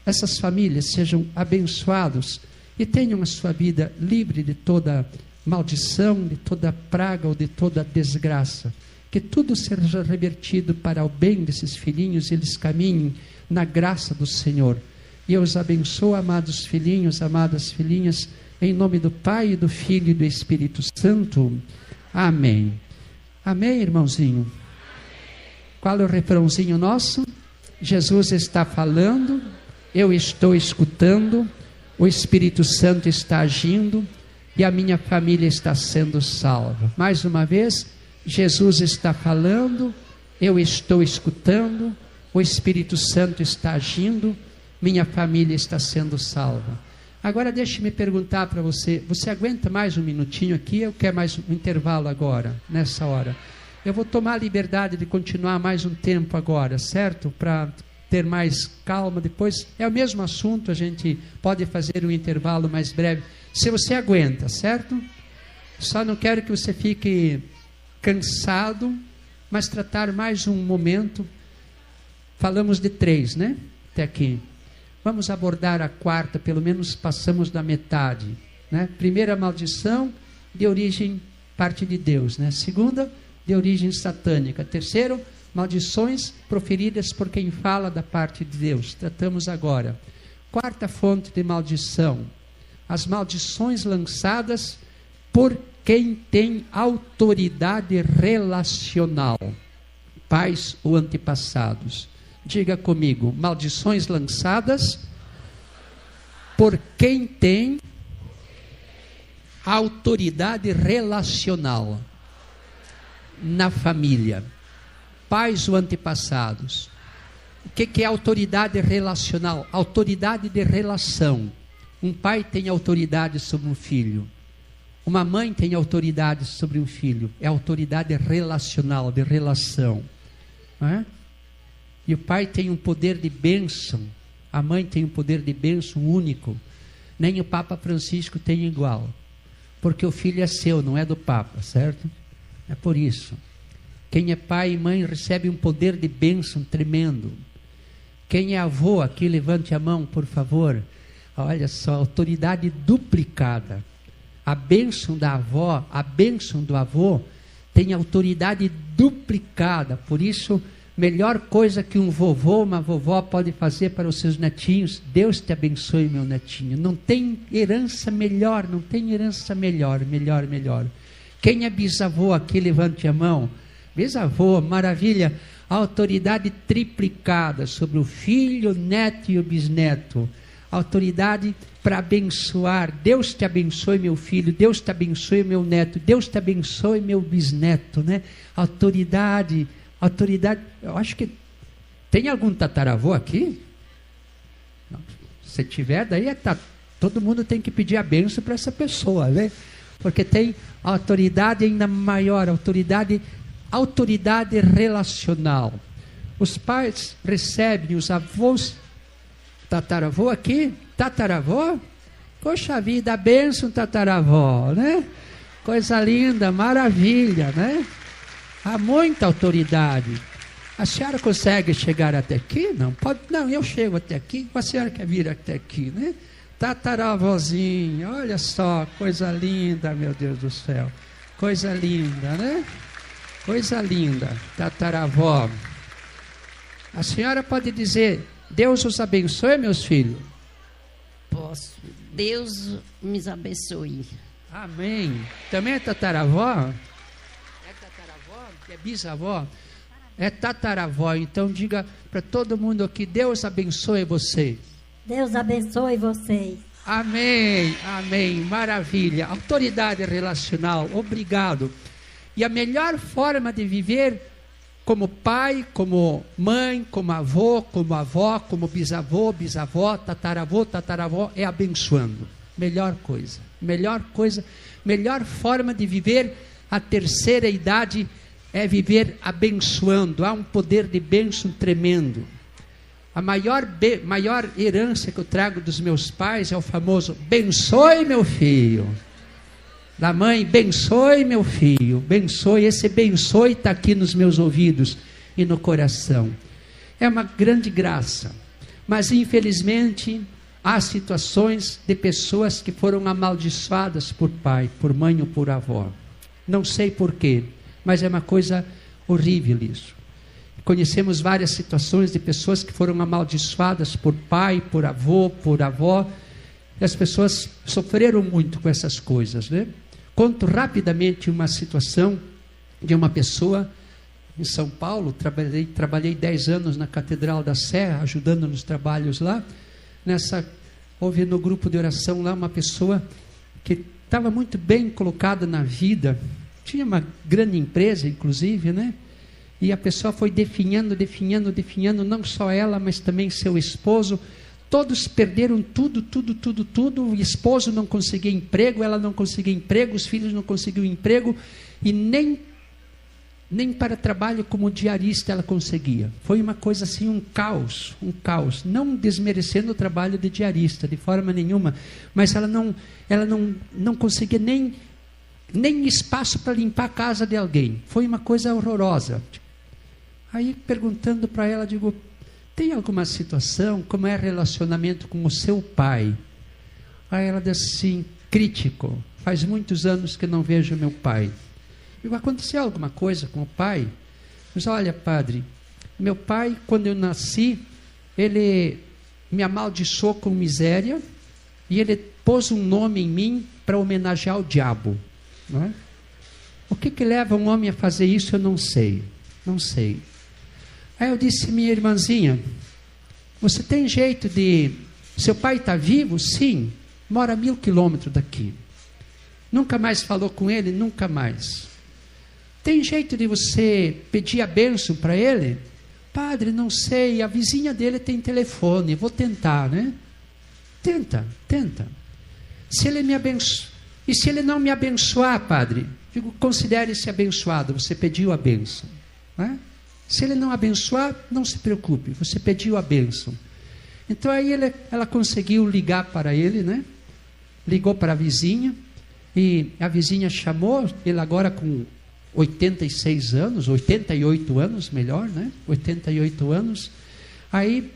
essas famílias sejam abençoados e tenham a sua vida livre de toda maldição, de toda praga ou de toda desgraça. Que tudo seja revertido para o bem desses filhinhos e eles caminhem na graça do Senhor. E eu os abençoo, amados filhinhos, amadas filhinhas, em nome do Pai, do Filho e do Espírito Santo. Amém. Amém, irmãozinho? Qual é o refrãozinho nosso? Jesus está falando, eu estou escutando, o Espírito Santo está agindo e a minha família está sendo salva. Mais uma vez, Jesus está falando, eu estou escutando, o Espírito Santo está agindo, minha família está sendo salva. Agora deixe-me perguntar para você, você aguenta mais um minutinho aqui ou quer mais um intervalo agora, nessa hora? Eu vou tomar a liberdade de continuar mais um tempo agora, certo? Para ter mais calma depois. É o mesmo assunto, a gente pode fazer um intervalo mais breve. Se você aguenta, certo? Só não quero que você fique cansado, mas tratar mais um momento. Falamos de 3, né? Até aqui. Vamos abordar a 4ª, pelo menos passamos da metade, né? Primeira, maldição de origem parte de Deus, né? Segunda, de origem satânica. Terceiro, maldições proferidas por quem fala da parte de Deus. Tratamos agora. 4ª fonte de maldição: as maldições lançadas por quem tem autoridade relacional, pais ou antepassados. Diga comigo: maldições lançadas por quem tem autoridade relacional na família. pais ou antepassados. O que é autoridade relacional? Autoridade de relação. Um pai tem autoridade sobre um filho. Uma mãe tem autoridade sobre um filho. É autoridade relacional, de relação. Não é? E o pai tem um poder de bênção. A mãe tem um poder de bênção único. Nem o Papa Francisco tem igual. Porque o filho é seu, não é do Papa, certo? É por isso. Quem é pai e mãe recebe um poder de bênção tremendo. Quem é avô, aqui levante a mão, por favor. Olha só, autoridade duplicada. A bênção da avó, a bênção do avô, tem autoridade duplicada. Por isso, melhor coisa que um vovô, uma vovó pode fazer para os seus netinhos, Deus te abençoe, meu netinho. Não tem herança melhor, não tem herança melhor. Quem é bisavô aqui, levante a mão. Bisavô, maravilha. A autoridade triplicada sobre o filho, o neto e o bisneto. Autoridade para abençoar. Deus te abençoe, meu filho. Deus te abençoe, meu neto. Deus te abençoe, meu bisneto, né? Autoridade. Eu acho que tem algum tataravô aqui? Não. Se tiver, daí todo mundo tem que pedir a bênção para essa pessoa, né? Porque tem autoridade ainda maior, autoridade relacional. Os pais recebem, os avós, tataravô aqui, tataravô, poxa vida, bênção tataravó, né? Coisa linda, maravilha, né? Há muita autoridade. A senhora consegue chegar até aqui? Não, pode, não, eu chego até aqui, a senhora quer vir até aqui, né? Tataravózinha, olha só, coisa linda, meu Deus do céu. Coisa linda, né? Coisa linda, tataravó. A senhora pode dizer, Deus os abençoe, meus filhos? Posso. Deus me abençoe. Amém. Também é tataravó? É tataravó? É bisavó? É tataravó. Então diga para todo mundo aqui, Deus abençoe você. Deus abençoe vocês. Amém, amém, maravilha. Autoridade relacional, obrigado. E a melhor forma de viver como pai, como mãe, como avô, como avó, como bisavô, bisavó, tataravó, é abençoando. Melhor coisa, melhor forma de viver a terceira idade é viver abençoando. Há um poder de bênção tremendo. A maior herança que eu trago dos meus pais é o famoso bençoe meu filho. Da mãe, bençoe meu filho, bençoe, esse bençoe está aqui nos meus ouvidos e no coração. É uma grande graça, mas infelizmente há situações de pessoas que foram amaldiçoadas por pai, por mãe ou por avó. Não sei porquê, mas é uma coisa horrível isso. Conhecemos várias situações de pessoas que foram amaldiçoadas por pai, por avô, por avó, e as pessoas sofreram muito com essas coisas, né? Conto rapidamente uma situação de uma pessoa em São Paulo. Trabalhei 10 anos na Catedral da Sé, ajudando nos trabalhos lá. Houve no grupo de oração lá uma pessoa que estava muito bem colocada na vida, tinha uma grande empresa, inclusive, né? E a pessoa foi definhando, não só ela, mas também seu esposo. Todos perderam tudo. O esposo não conseguia emprego, ela não conseguia emprego, os filhos não conseguiam emprego, e nem para trabalho como diarista ela conseguia. Foi uma coisa assim, um caos. Não desmerecendo o trabalho de diarista, de forma nenhuma, mas ela não conseguia nem espaço para limpar a casa de alguém. Foi uma coisa horrorosa. Aí, perguntando para ela, digo, tem alguma situação, como é relacionamento com o seu pai? Aí ela disse assim, crítico, faz muitos anos que não vejo meu pai. Digo, aconteceu alguma coisa com o pai? Mas olha, padre, meu pai, quando eu nasci, ele me amaldiçoou com miséria, e ele pôs um nome em mim para homenagear o diabo. Não é? O que leva um homem a fazer isso, eu não sei. Aí eu disse, minha irmãzinha, você tem jeito de... Seu pai está vivo? Sim, mora 1000 quilômetros daqui. Nunca mais falou com ele? Nunca mais. Tem jeito de você pedir a bênção para ele? Padre, não sei, a vizinha dele tem telefone, vou tentar, né? Tenta. Se ele me abençoa, e se ele não me abençoar, padre, digo, considere-se abençoado, você pediu a bênção, né? Se ele não abençoar, não se preocupe, você pediu a bênção. Então aí ela conseguiu ligar para ele, né? Ligou para a vizinha, e a vizinha chamou, ele agora com 86 anos, 88 anos, melhor, né? 88 anos. Aí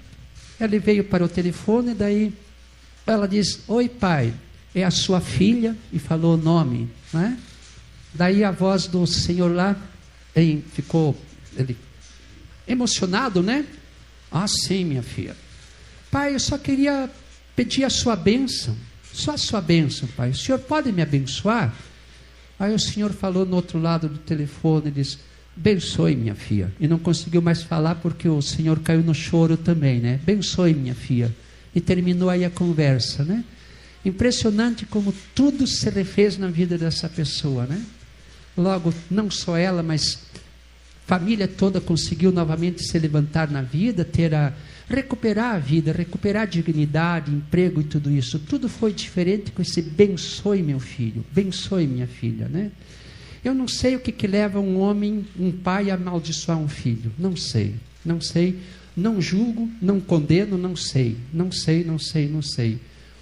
ele veio para o telefone, daí ela diz, oi pai, é a sua filha, e falou o nome, né? Daí a voz do senhor lá, ficou ele emocionado, né? Ah, sim, minha filha. Pai, eu só queria pedir a sua bênção, só a sua bênção, pai. O senhor pode me abençoar? Aí o senhor falou no outro lado do telefone, disse, abençoe minha filha. E não conseguiu mais falar porque o senhor caiu no choro também, né? Abençoe minha filha. E terminou aí a conversa, né? Impressionante como tudo se refez na vida dessa pessoa, né? Logo, não só ela, mas família toda conseguiu novamente se levantar na vida, recuperar a vida, recuperar a dignidade, emprego e tudo isso. Tudo foi diferente com esse abençoe meu filho, abençoe minha filha, né? Eu não sei o que leva um homem, um pai a amaldiçoar um filho. Não sei. Não julgo, não condeno, não sei.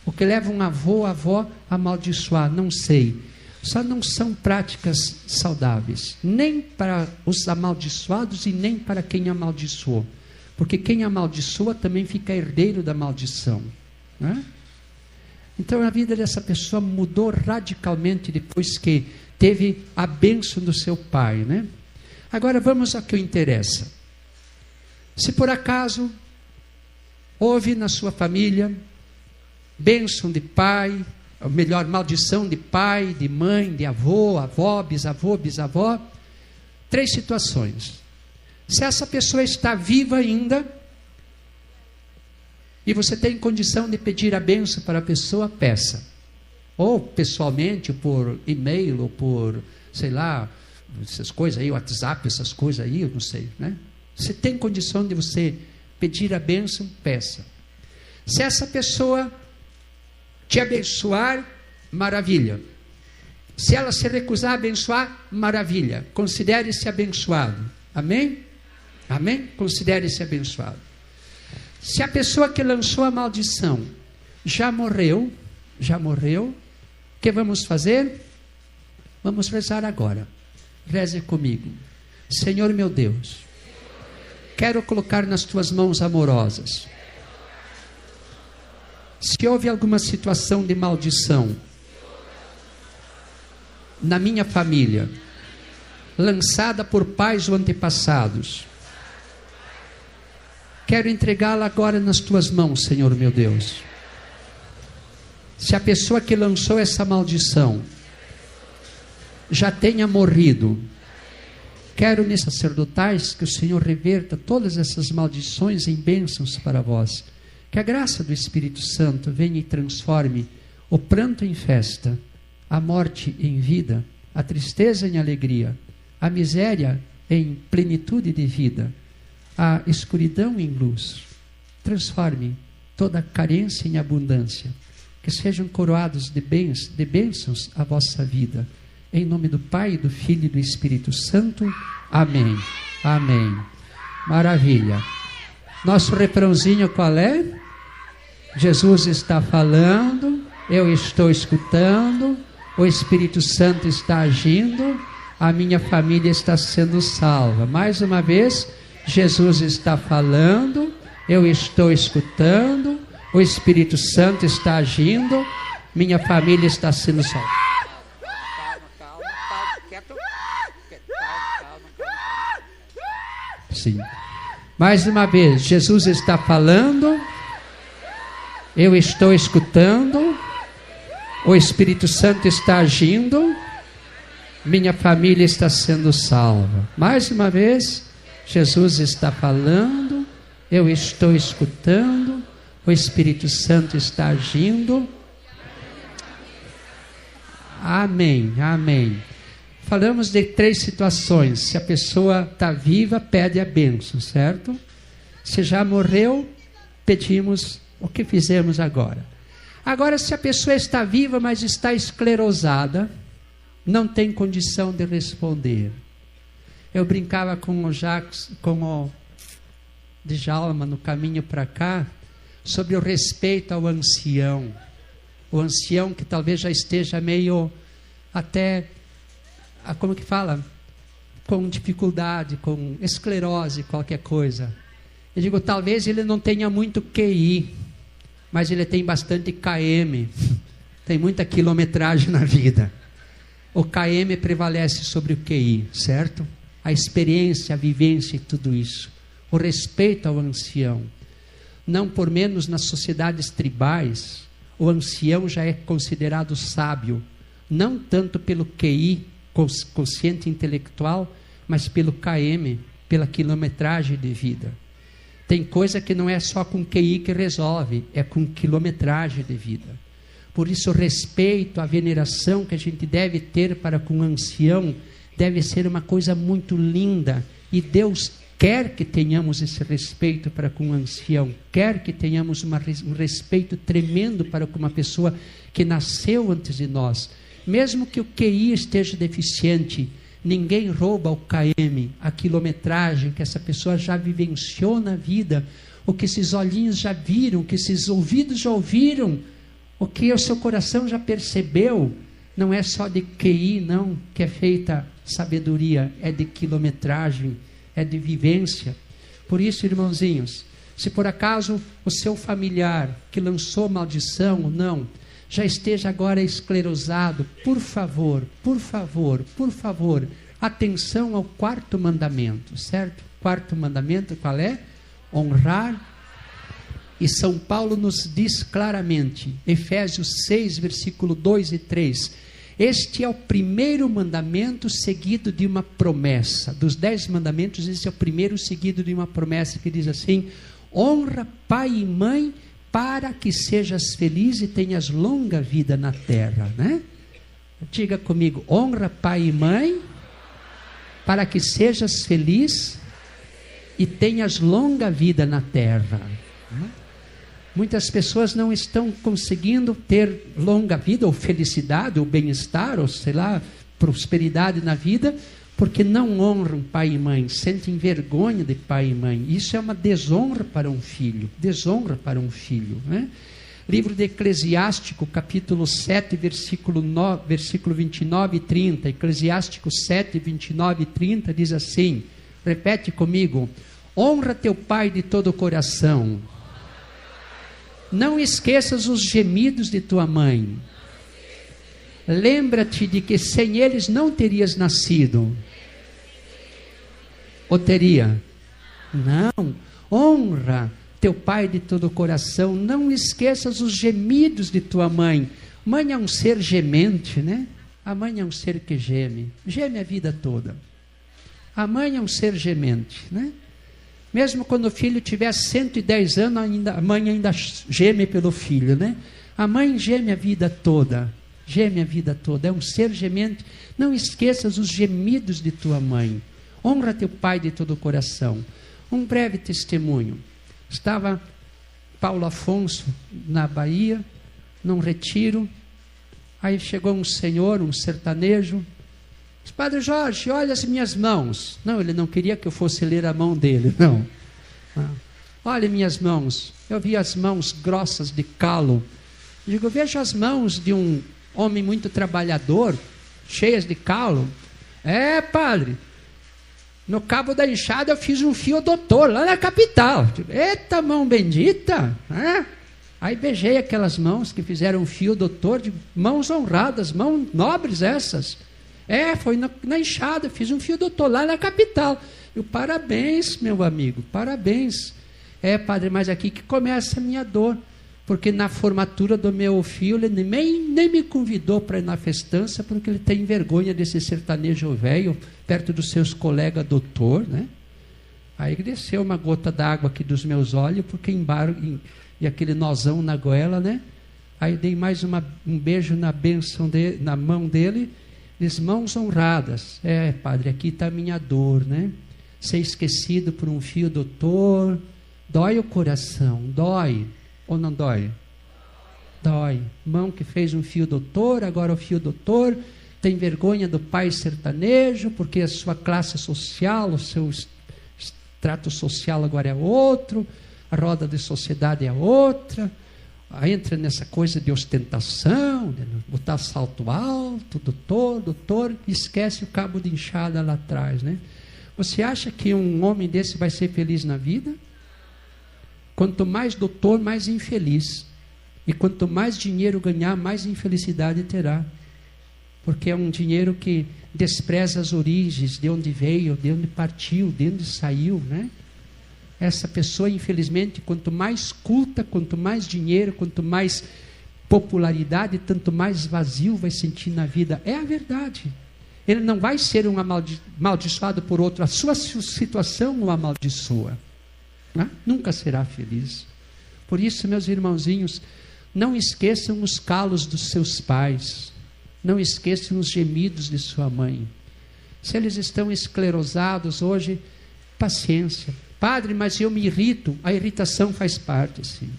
O que leva um avô, avó a amaldiçoar, não sei. Só não são práticas saudáveis, nem para os amaldiçoados e nem para quem amaldiçoou. Porque quem amaldiçoa também fica herdeiro da maldição, né? Então a vida dessa pessoa mudou radicalmente depois que teve a bênção do seu pai, né? Agora vamos ao que interessa. Se por acaso houve na sua família bênção de pai, ou melhor, maldição de pai, de mãe, de avô, avó, bisavó, 3 situações. Se essa pessoa está viva ainda, e você tem condição de pedir a bênção para a pessoa, peça. Ou pessoalmente, ou por e-mail, ou por, sei lá, essas coisas aí, WhatsApp, essas coisas aí, eu não sei, né? Se tem condição de você pedir a bênção, peça. Se essa pessoa te abençoar, maravilha. Se ela se recusar a abençoar, maravilha. Considere-se abençoado. Amém? Amém? Considere-se abençoado. Se a pessoa que lançou a maldição já morreu, o que vamos fazer? Vamos rezar agora. Reze comigo. Senhor meu Deus, quero colocar nas tuas mãos amorosas. Se houve alguma situação de maldição na minha família, lançada por pais ou antepassados, quero entregá-la agora nas tuas mãos, Senhor meu Deus. Se a pessoa que lançou essa maldição já tenha morrido, quero nesses sacerdotais que o Senhor reverta todas essas maldições em bênçãos para vós. Que a graça do Espírito Santo venha e transforme o pranto em festa, a morte em vida, a tristeza em alegria, a miséria em plenitude de vida, a escuridão em luz. Transforme toda carência em abundância. Que sejam coroados de bênçãos a vossa vida. Em nome do Pai, do Filho e do Espírito Santo. Amém. Amém. Maravilha. Nosso refrãozinho qual é? Jesus está falando, eu estou escutando, o Espírito Santo está agindo, a minha família está sendo salva. Mais uma vez, Jesus está falando, eu estou escutando, o Espírito Santo está agindo, minha família está sendo salva. Sim. Mais uma vez, Jesus está falando, eu estou escutando, o Espírito Santo está agindo, minha família está sendo salva. Mais uma vez, Jesus está falando, eu estou escutando, o Espírito Santo está agindo. Amém, amém. falamos de 3 situações. Se a pessoa está viva, pede a bênção, certo? Se já morreu, pedimos o que fizemos agora. Agora, se a pessoa está viva, mas está esclerosada, não tem condição de responder. Eu brincava com o Jacques, com o Djalma no caminho para cá, sobre o respeito ao ancião. O ancião que talvez já esteja meio até, como que fala? Com dificuldade, com esclerose, qualquer coisa. Eu digo, talvez ele não tenha muito QI, mas ele tem bastante KM, tem muita quilometragem na vida. O KM prevalece sobre o QI, certo? A experiência, a vivência e tudo isso. O respeito ao ancião. Não por menos nas sociedades tribais, o ancião já é considerado sábio, não tanto pelo QI, consciente intelectual, mas pelo KM, pela quilometragem de vida. Tem coisa que não é só com QI que resolve, é com quilometragem de vida. Por isso, o respeito, a veneração que a gente deve ter para com o ancião deve ser uma coisa muito linda. E Deus quer que tenhamos esse respeito para com o ancião, quer que tenhamos um respeito tremendo para com uma pessoa que nasceu antes de nós. Mesmo que o QI esteja deficiente, ninguém rouba o KM, a quilometragem que essa pessoa já vivenciou na vida, o que esses olhinhos já viram, o que esses ouvidos já ouviram, o que o seu coração já percebeu. Não é só de QI, não, que é feita sabedoria, é de quilometragem, é de vivência. Por isso, irmãozinhos, se por acaso o seu familiar que lançou maldição ou não, já esteja agora esclerosado, por favor, atenção ao 4º mandamento, certo? 4º mandamento qual é? Honrar. E São Paulo nos diz claramente, Efésios 6, versículo 2 e 3, este é o primeiro mandamento seguido de uma promessa. Dos 10 mandamentos, esse é o primeiro seguido de uma promessa que diz assim: honra pai e mãe para que sejas feliz e tenhas longa vida na terra, né? Diga comigo, honra pai e mãe para que sejas feliz e tenhas longa vida na terra. Muitas pessoas não estão conseguindo ter longa vida, ou felicidade, ou bem-estar, ou sei lá, prosperidade na vida, porque não honram pai e mãe, sentem vergonha de pai e mãe. Isso é uma desonra para um filho, né? Livro de Eclesiástico, capítulo 7, versículo 29 e 30, Eclesiástico 7, 29 e 30, diz assim, repete comigo, honra teu pai de todo o coração, não esqueças os gemidos de tua mãe, lembra-te de que sem eles não terias nascido, ou teria? Não, honra teu pai de todo o coração, não esqueças os gemidos de tua mãe. Mãe é um ser gemente, né? A mãe é um ser que geme a vida toda. A mãe é um ser gemente, né? Mesmo quando o filho tiver 110 anos, a mãe ainda geme pelo filho, né? A mãe geme a vida toda, é um ser gemente. Não esqueças os gemidos de tua mãe. Honra teu pai de todo o coração. Um breve testemunho. Estava Paulo Afonso na Bahia, num retiro. Aí chegou um senhor, um sertanejo. Disse, Padre Jorge, olha as minhas mãos. Não, ele não queria que eu fosse ler a mão dele, não. Olha minhas mãos. Eu vi as mãos grossas de calo. Digo, veja as mãos de um homem muito trabalhador, cheias de calo. É, padre, no cabo da enxada eu fiz um fio doutor lá na capital. Eita, mão bendita, né? Aí beijei aquelas mãos que fizeram um fio doutor, de mãos honradas, mãos nobres essas. É, foi na enxada, fiz um fio doutor lá na capital. Eu, parabéns, meu amigo, parabéns. É, padre, mas aqui que começa a minha dor. Porque na formatura do meu filho, ele nem me convidou para ir na festança, porque ele tem vergonha desse sertanejo velho, perto dos seus colegas doutor, né? Aí desceu uma gota d'água aqui dos meus olhos, porque e aquele nozão na goela, né? Aí dei mais um beijo na bênção na mão dele. Diz, mãos honradas. Padre, aqui está a minha dor, né? Ser esquecido por um fio doutor, dói o coração, dói ou não dói? Dói. Mão que fez um fio doutor, agora o fio doutor tem vergonha do pai sertanejo, porque a sua classe social, o seu extrato social agora é outro, a roda de sociedade é outra, entra nessa coisa de ostentação, de botar salto alto, doutor, e esquece o cabo de enxada lá atrás, né? Você acha que um homem desse vai ser feliz na vida? Quanto mais doutor, mais infeliz. E quanto mais dinheiro ganhar, mais infelicidade terá. Porque é um dinheiro que despreza as origens, de onde veio, de onde partiu, de onde saiu, né? Essa pessoa, infelizmente, quanto mais culta, quanto mais dinheiro, quanto mais popularidade, tanto mais vazio vai sentir na vida. É a verdade. Ele não vai ser um amaldiçoado por outro. A sua situação o amaldiçoa. Né? Nunca será feliz. Por isso, meus irmãozinhos, não esqueçam os calos dos seus pais. Não esqueçam os gemidos de sua mãe. Se eles estão esclerosados hoje, paciência. Padre, mas eu me irrito. A irritação faz parte, sim.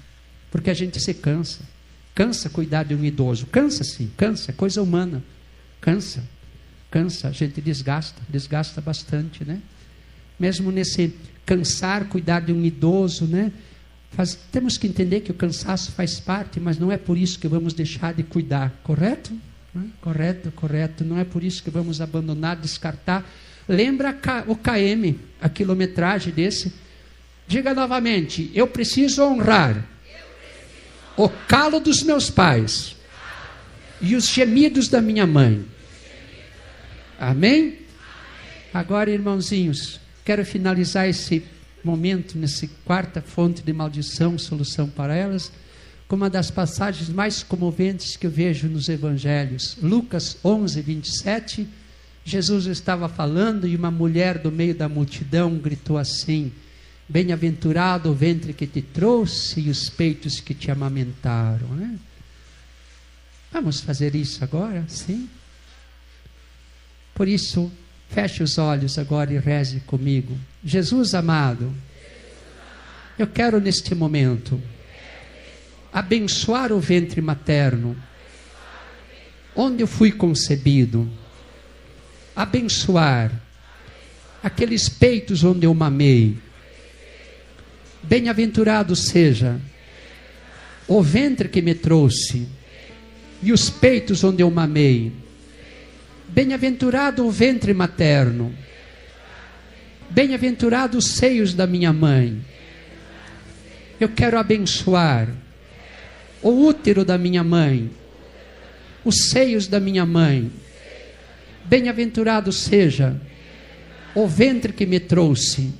Porque a gente se cansa. Cansa cuidar de um idoso. Cansa, sim. Cansa. É coisa humana. Cansa. A gente desgasta bastante, né? Mesmo nesse cansar, cuidar de um idoso, né? Temos que entender que o cansaço faz parte, mas não é por isso que vamos deixar de cuidar, correto? Correto. Não é por isso que vamos abandonar, descartar. Lembra o KM, a quilometragem desse? Diga novamente, eu preciso honrar o calo dos meus pais e os gemidos da minha mãe. Amém? Agora, irmãozinhos, quero finalizar esse momento, nessa quarta fonte de maldição, solução para elas, com uma das passagens mais comoventes que eu vejo nos evangelhos. Lucas 11, 27, Jesus estava falando e uma mulher do meio da multidão gritou assim, bem-aventurado o ventre que te trouxe e os peitos que te amamentaram, né? Vamos fazer isso agora? Sim? Por isso, feche os olhos agora e reze comigo. Jesus amado, eu quero neste momento abençoar o ventre materno, onde eu fui concebido, abençoar aqueles peitos onde eu mamei. Bem-aventurado seja o ventre que me trouxe e os peitos onde eu mamei. Bem-aventurado o ventre materno, bem-aventurados os seios da minha mãe. Eu quero abençoar o útero da minha mãe, os seios da minha mãe. Bem-aventurado seja o ventre que me trouxe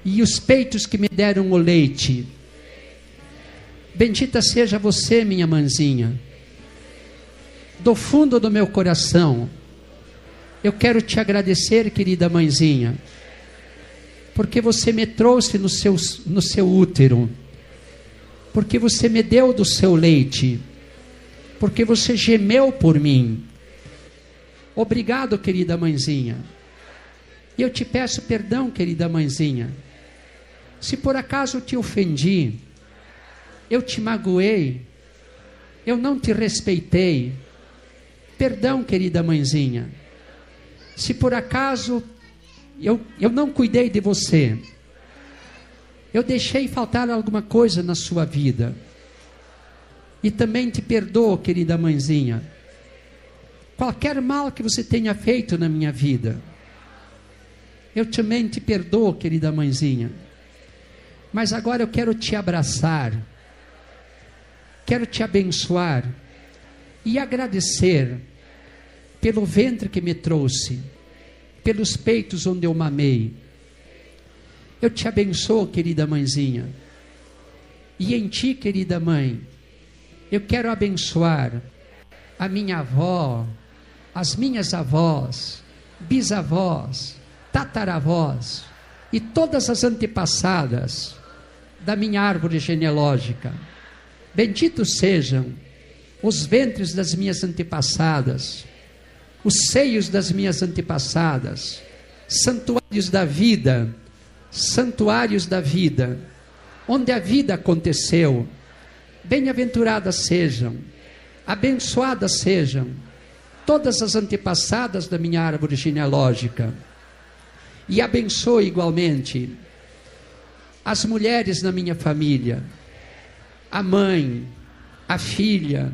e os peitos que me deram o leite. Bendita seja você, minha mãezinha. Do fundo do meu coração, eu quero te agradecer, querida mãezinha, porque você me trouxe no seu útero, porque você me deu do seu leite, porque você gemeu por mim. Obrigado, querida mãezinha. E eu te peço perdão, querida mãezinha, se por acaso eu te ofendi, eu te magoei, eu não te respeitei. Perdão, querida mãezinha, se por acaso eu não cuidei de você, eu deixei faltar alguma coisa na sua vida, e também te perdoo, querida mãezinha, qualquer mal que você tenha feito na minha vida, eu também te perdoo, querida mãezinha, mas agora eu quero te abraçar, quero te abençoar e agradecer pelo ventre que me trouxe, pelos peitos onde eu mamei. Eu te abençoo, querida mãezinha. E em ti, querida mãe, eu quero abençoar a minha avó, as minhas avós, bisavós, tataravós e todas as antepassadas da minha árvore genealógica. Benditos sejam os ventres das minhas antepassadas, os seios das minhas antepassadas, santuários da vida, onde a vida aconteceu. Bem-aventuradas sejam, abençoadas sejam todas as antepassadas da minha árvore genealógica. E abençoe igualmente as mulheres na minha família, a mãe, a filha,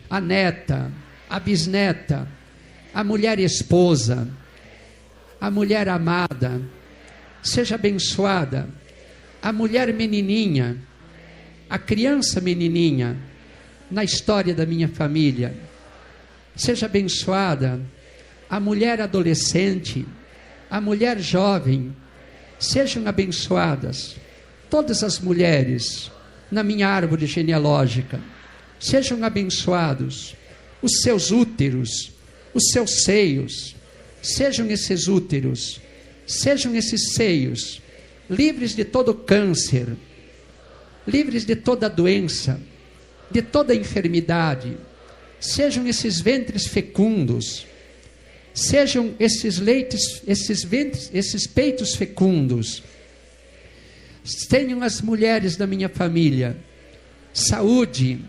a neta, a bisneta, a mulher esposa, a mulher amada. Seja abençoada a mulher menininha, a criança menininha na história da minha família. Seja abençoada a mulher adolescente, a mulher jovem. Sejam abençoadas todas as mulheres na minha árvore genealógica. Sejam abençoados os seus úteros, os seus seios. Sejam esses úteros, sejam esses seios livres de todo câncer, livres de toda doença, de toda enfermidade. Sejam esses ventres fecundos, sejam esses leitos, esses peitos fecundos. Tenham as mulheres da minha família saúde,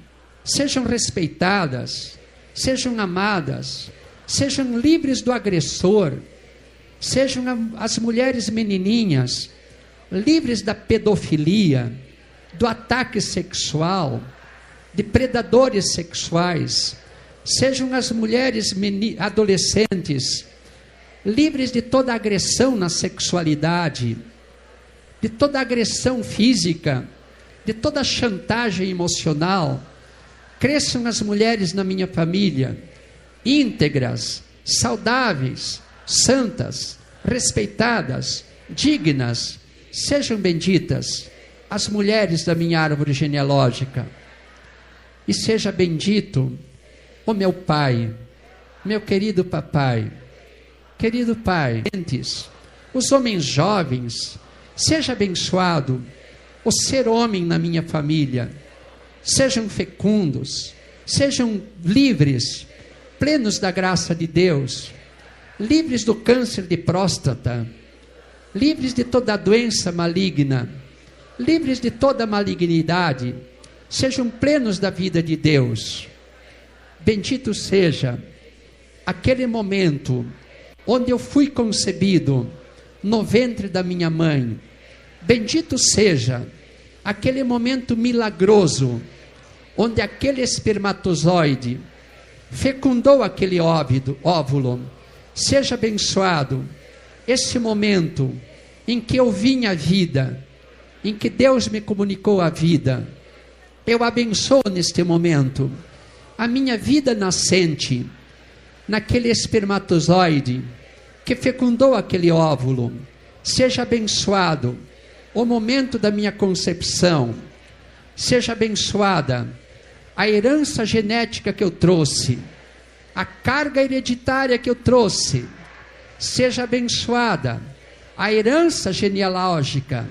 sejam respeitadas, sejam amadas, sejam livres do agressor. Sejam as mulheres menininhas livres da pedofilia, do ataque sexual, de predadores sexuais. Sejam as mulheres adolescentes livres de toda agressão na sexualidade, de toda agressão física, de toda chantagem emocional. Cresçam as mulheres na minha família íntegras, saudáveis, santas, respeitadas, dignas. Sejam benditas as mulheres da minha árvore genealógica. E seja bendito o meu pai, meu querido papai, querido pai, os homens jovens. Seja abençoado o ser homem na minha família. Sejam fecundos, sejam livres, plenos da graça de Deus, livres do câncer de próstata, livres de toda doença maligna, livres de toda malignidade. Sejam plenos da vida de Deus. Bendito seja aquele momento onde eu fui concebido no ventre da minha mãe. Bendito seja aquele momento milagroso onde aquele espermatozoide fecundou aquele óvulo. Seja abençoado esse momento em que eu vim à vida, em que Deus me comunicou a vida. Eu abençoo neste momento a minha vida nascente, naquele espermatozoide que fecundou aquele óvulo. Seja abençoado o momento da minha concepção. Seja abençoada a herança genética que eu trouxe, a carga hereditária que eu trouxe. Seja abençoada a herança genealógica,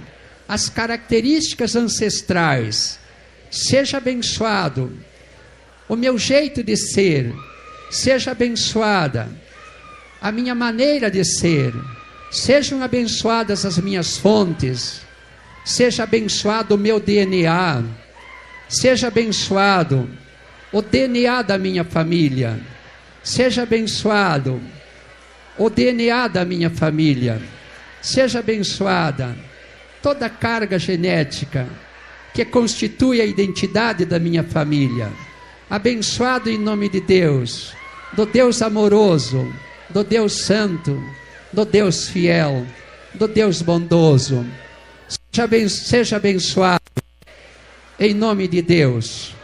as características ancestrais. Seja abençoado o meu jeito de ser. Seja abençoada a minha maneira de ser. Sejam abençoadas as minhas fontes. Seja abençoado o meu DNA. Seja abençoado o DNA da minha família. Seja abençoado o DNA da minha família. Seja abençoada toda a carga genética que constitui a identidade da minha família. Abençoado em nome de Deus, do Deus amoroso, do Deus santo, do Deus fiel, do Deus bondoso. Seja abençoado em nome de Deus.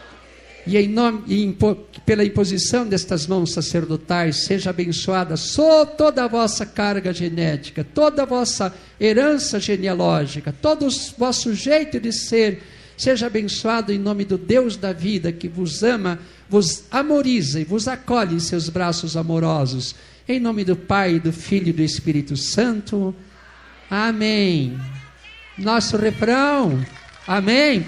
E pela imposição destas mãos sacerdotais, seja abençoada toda a vossa carga genética, toda a vossa herança genealógica, todo o vosso jeito de ser. Seja abençoado em nome do Deus da vida, que vos ama, vos amoriza e vos acolhe em seus braços amorosos. Em nome do Pai, do Filho e do Espírito Santo. Amém. Nosso refrão. Amém.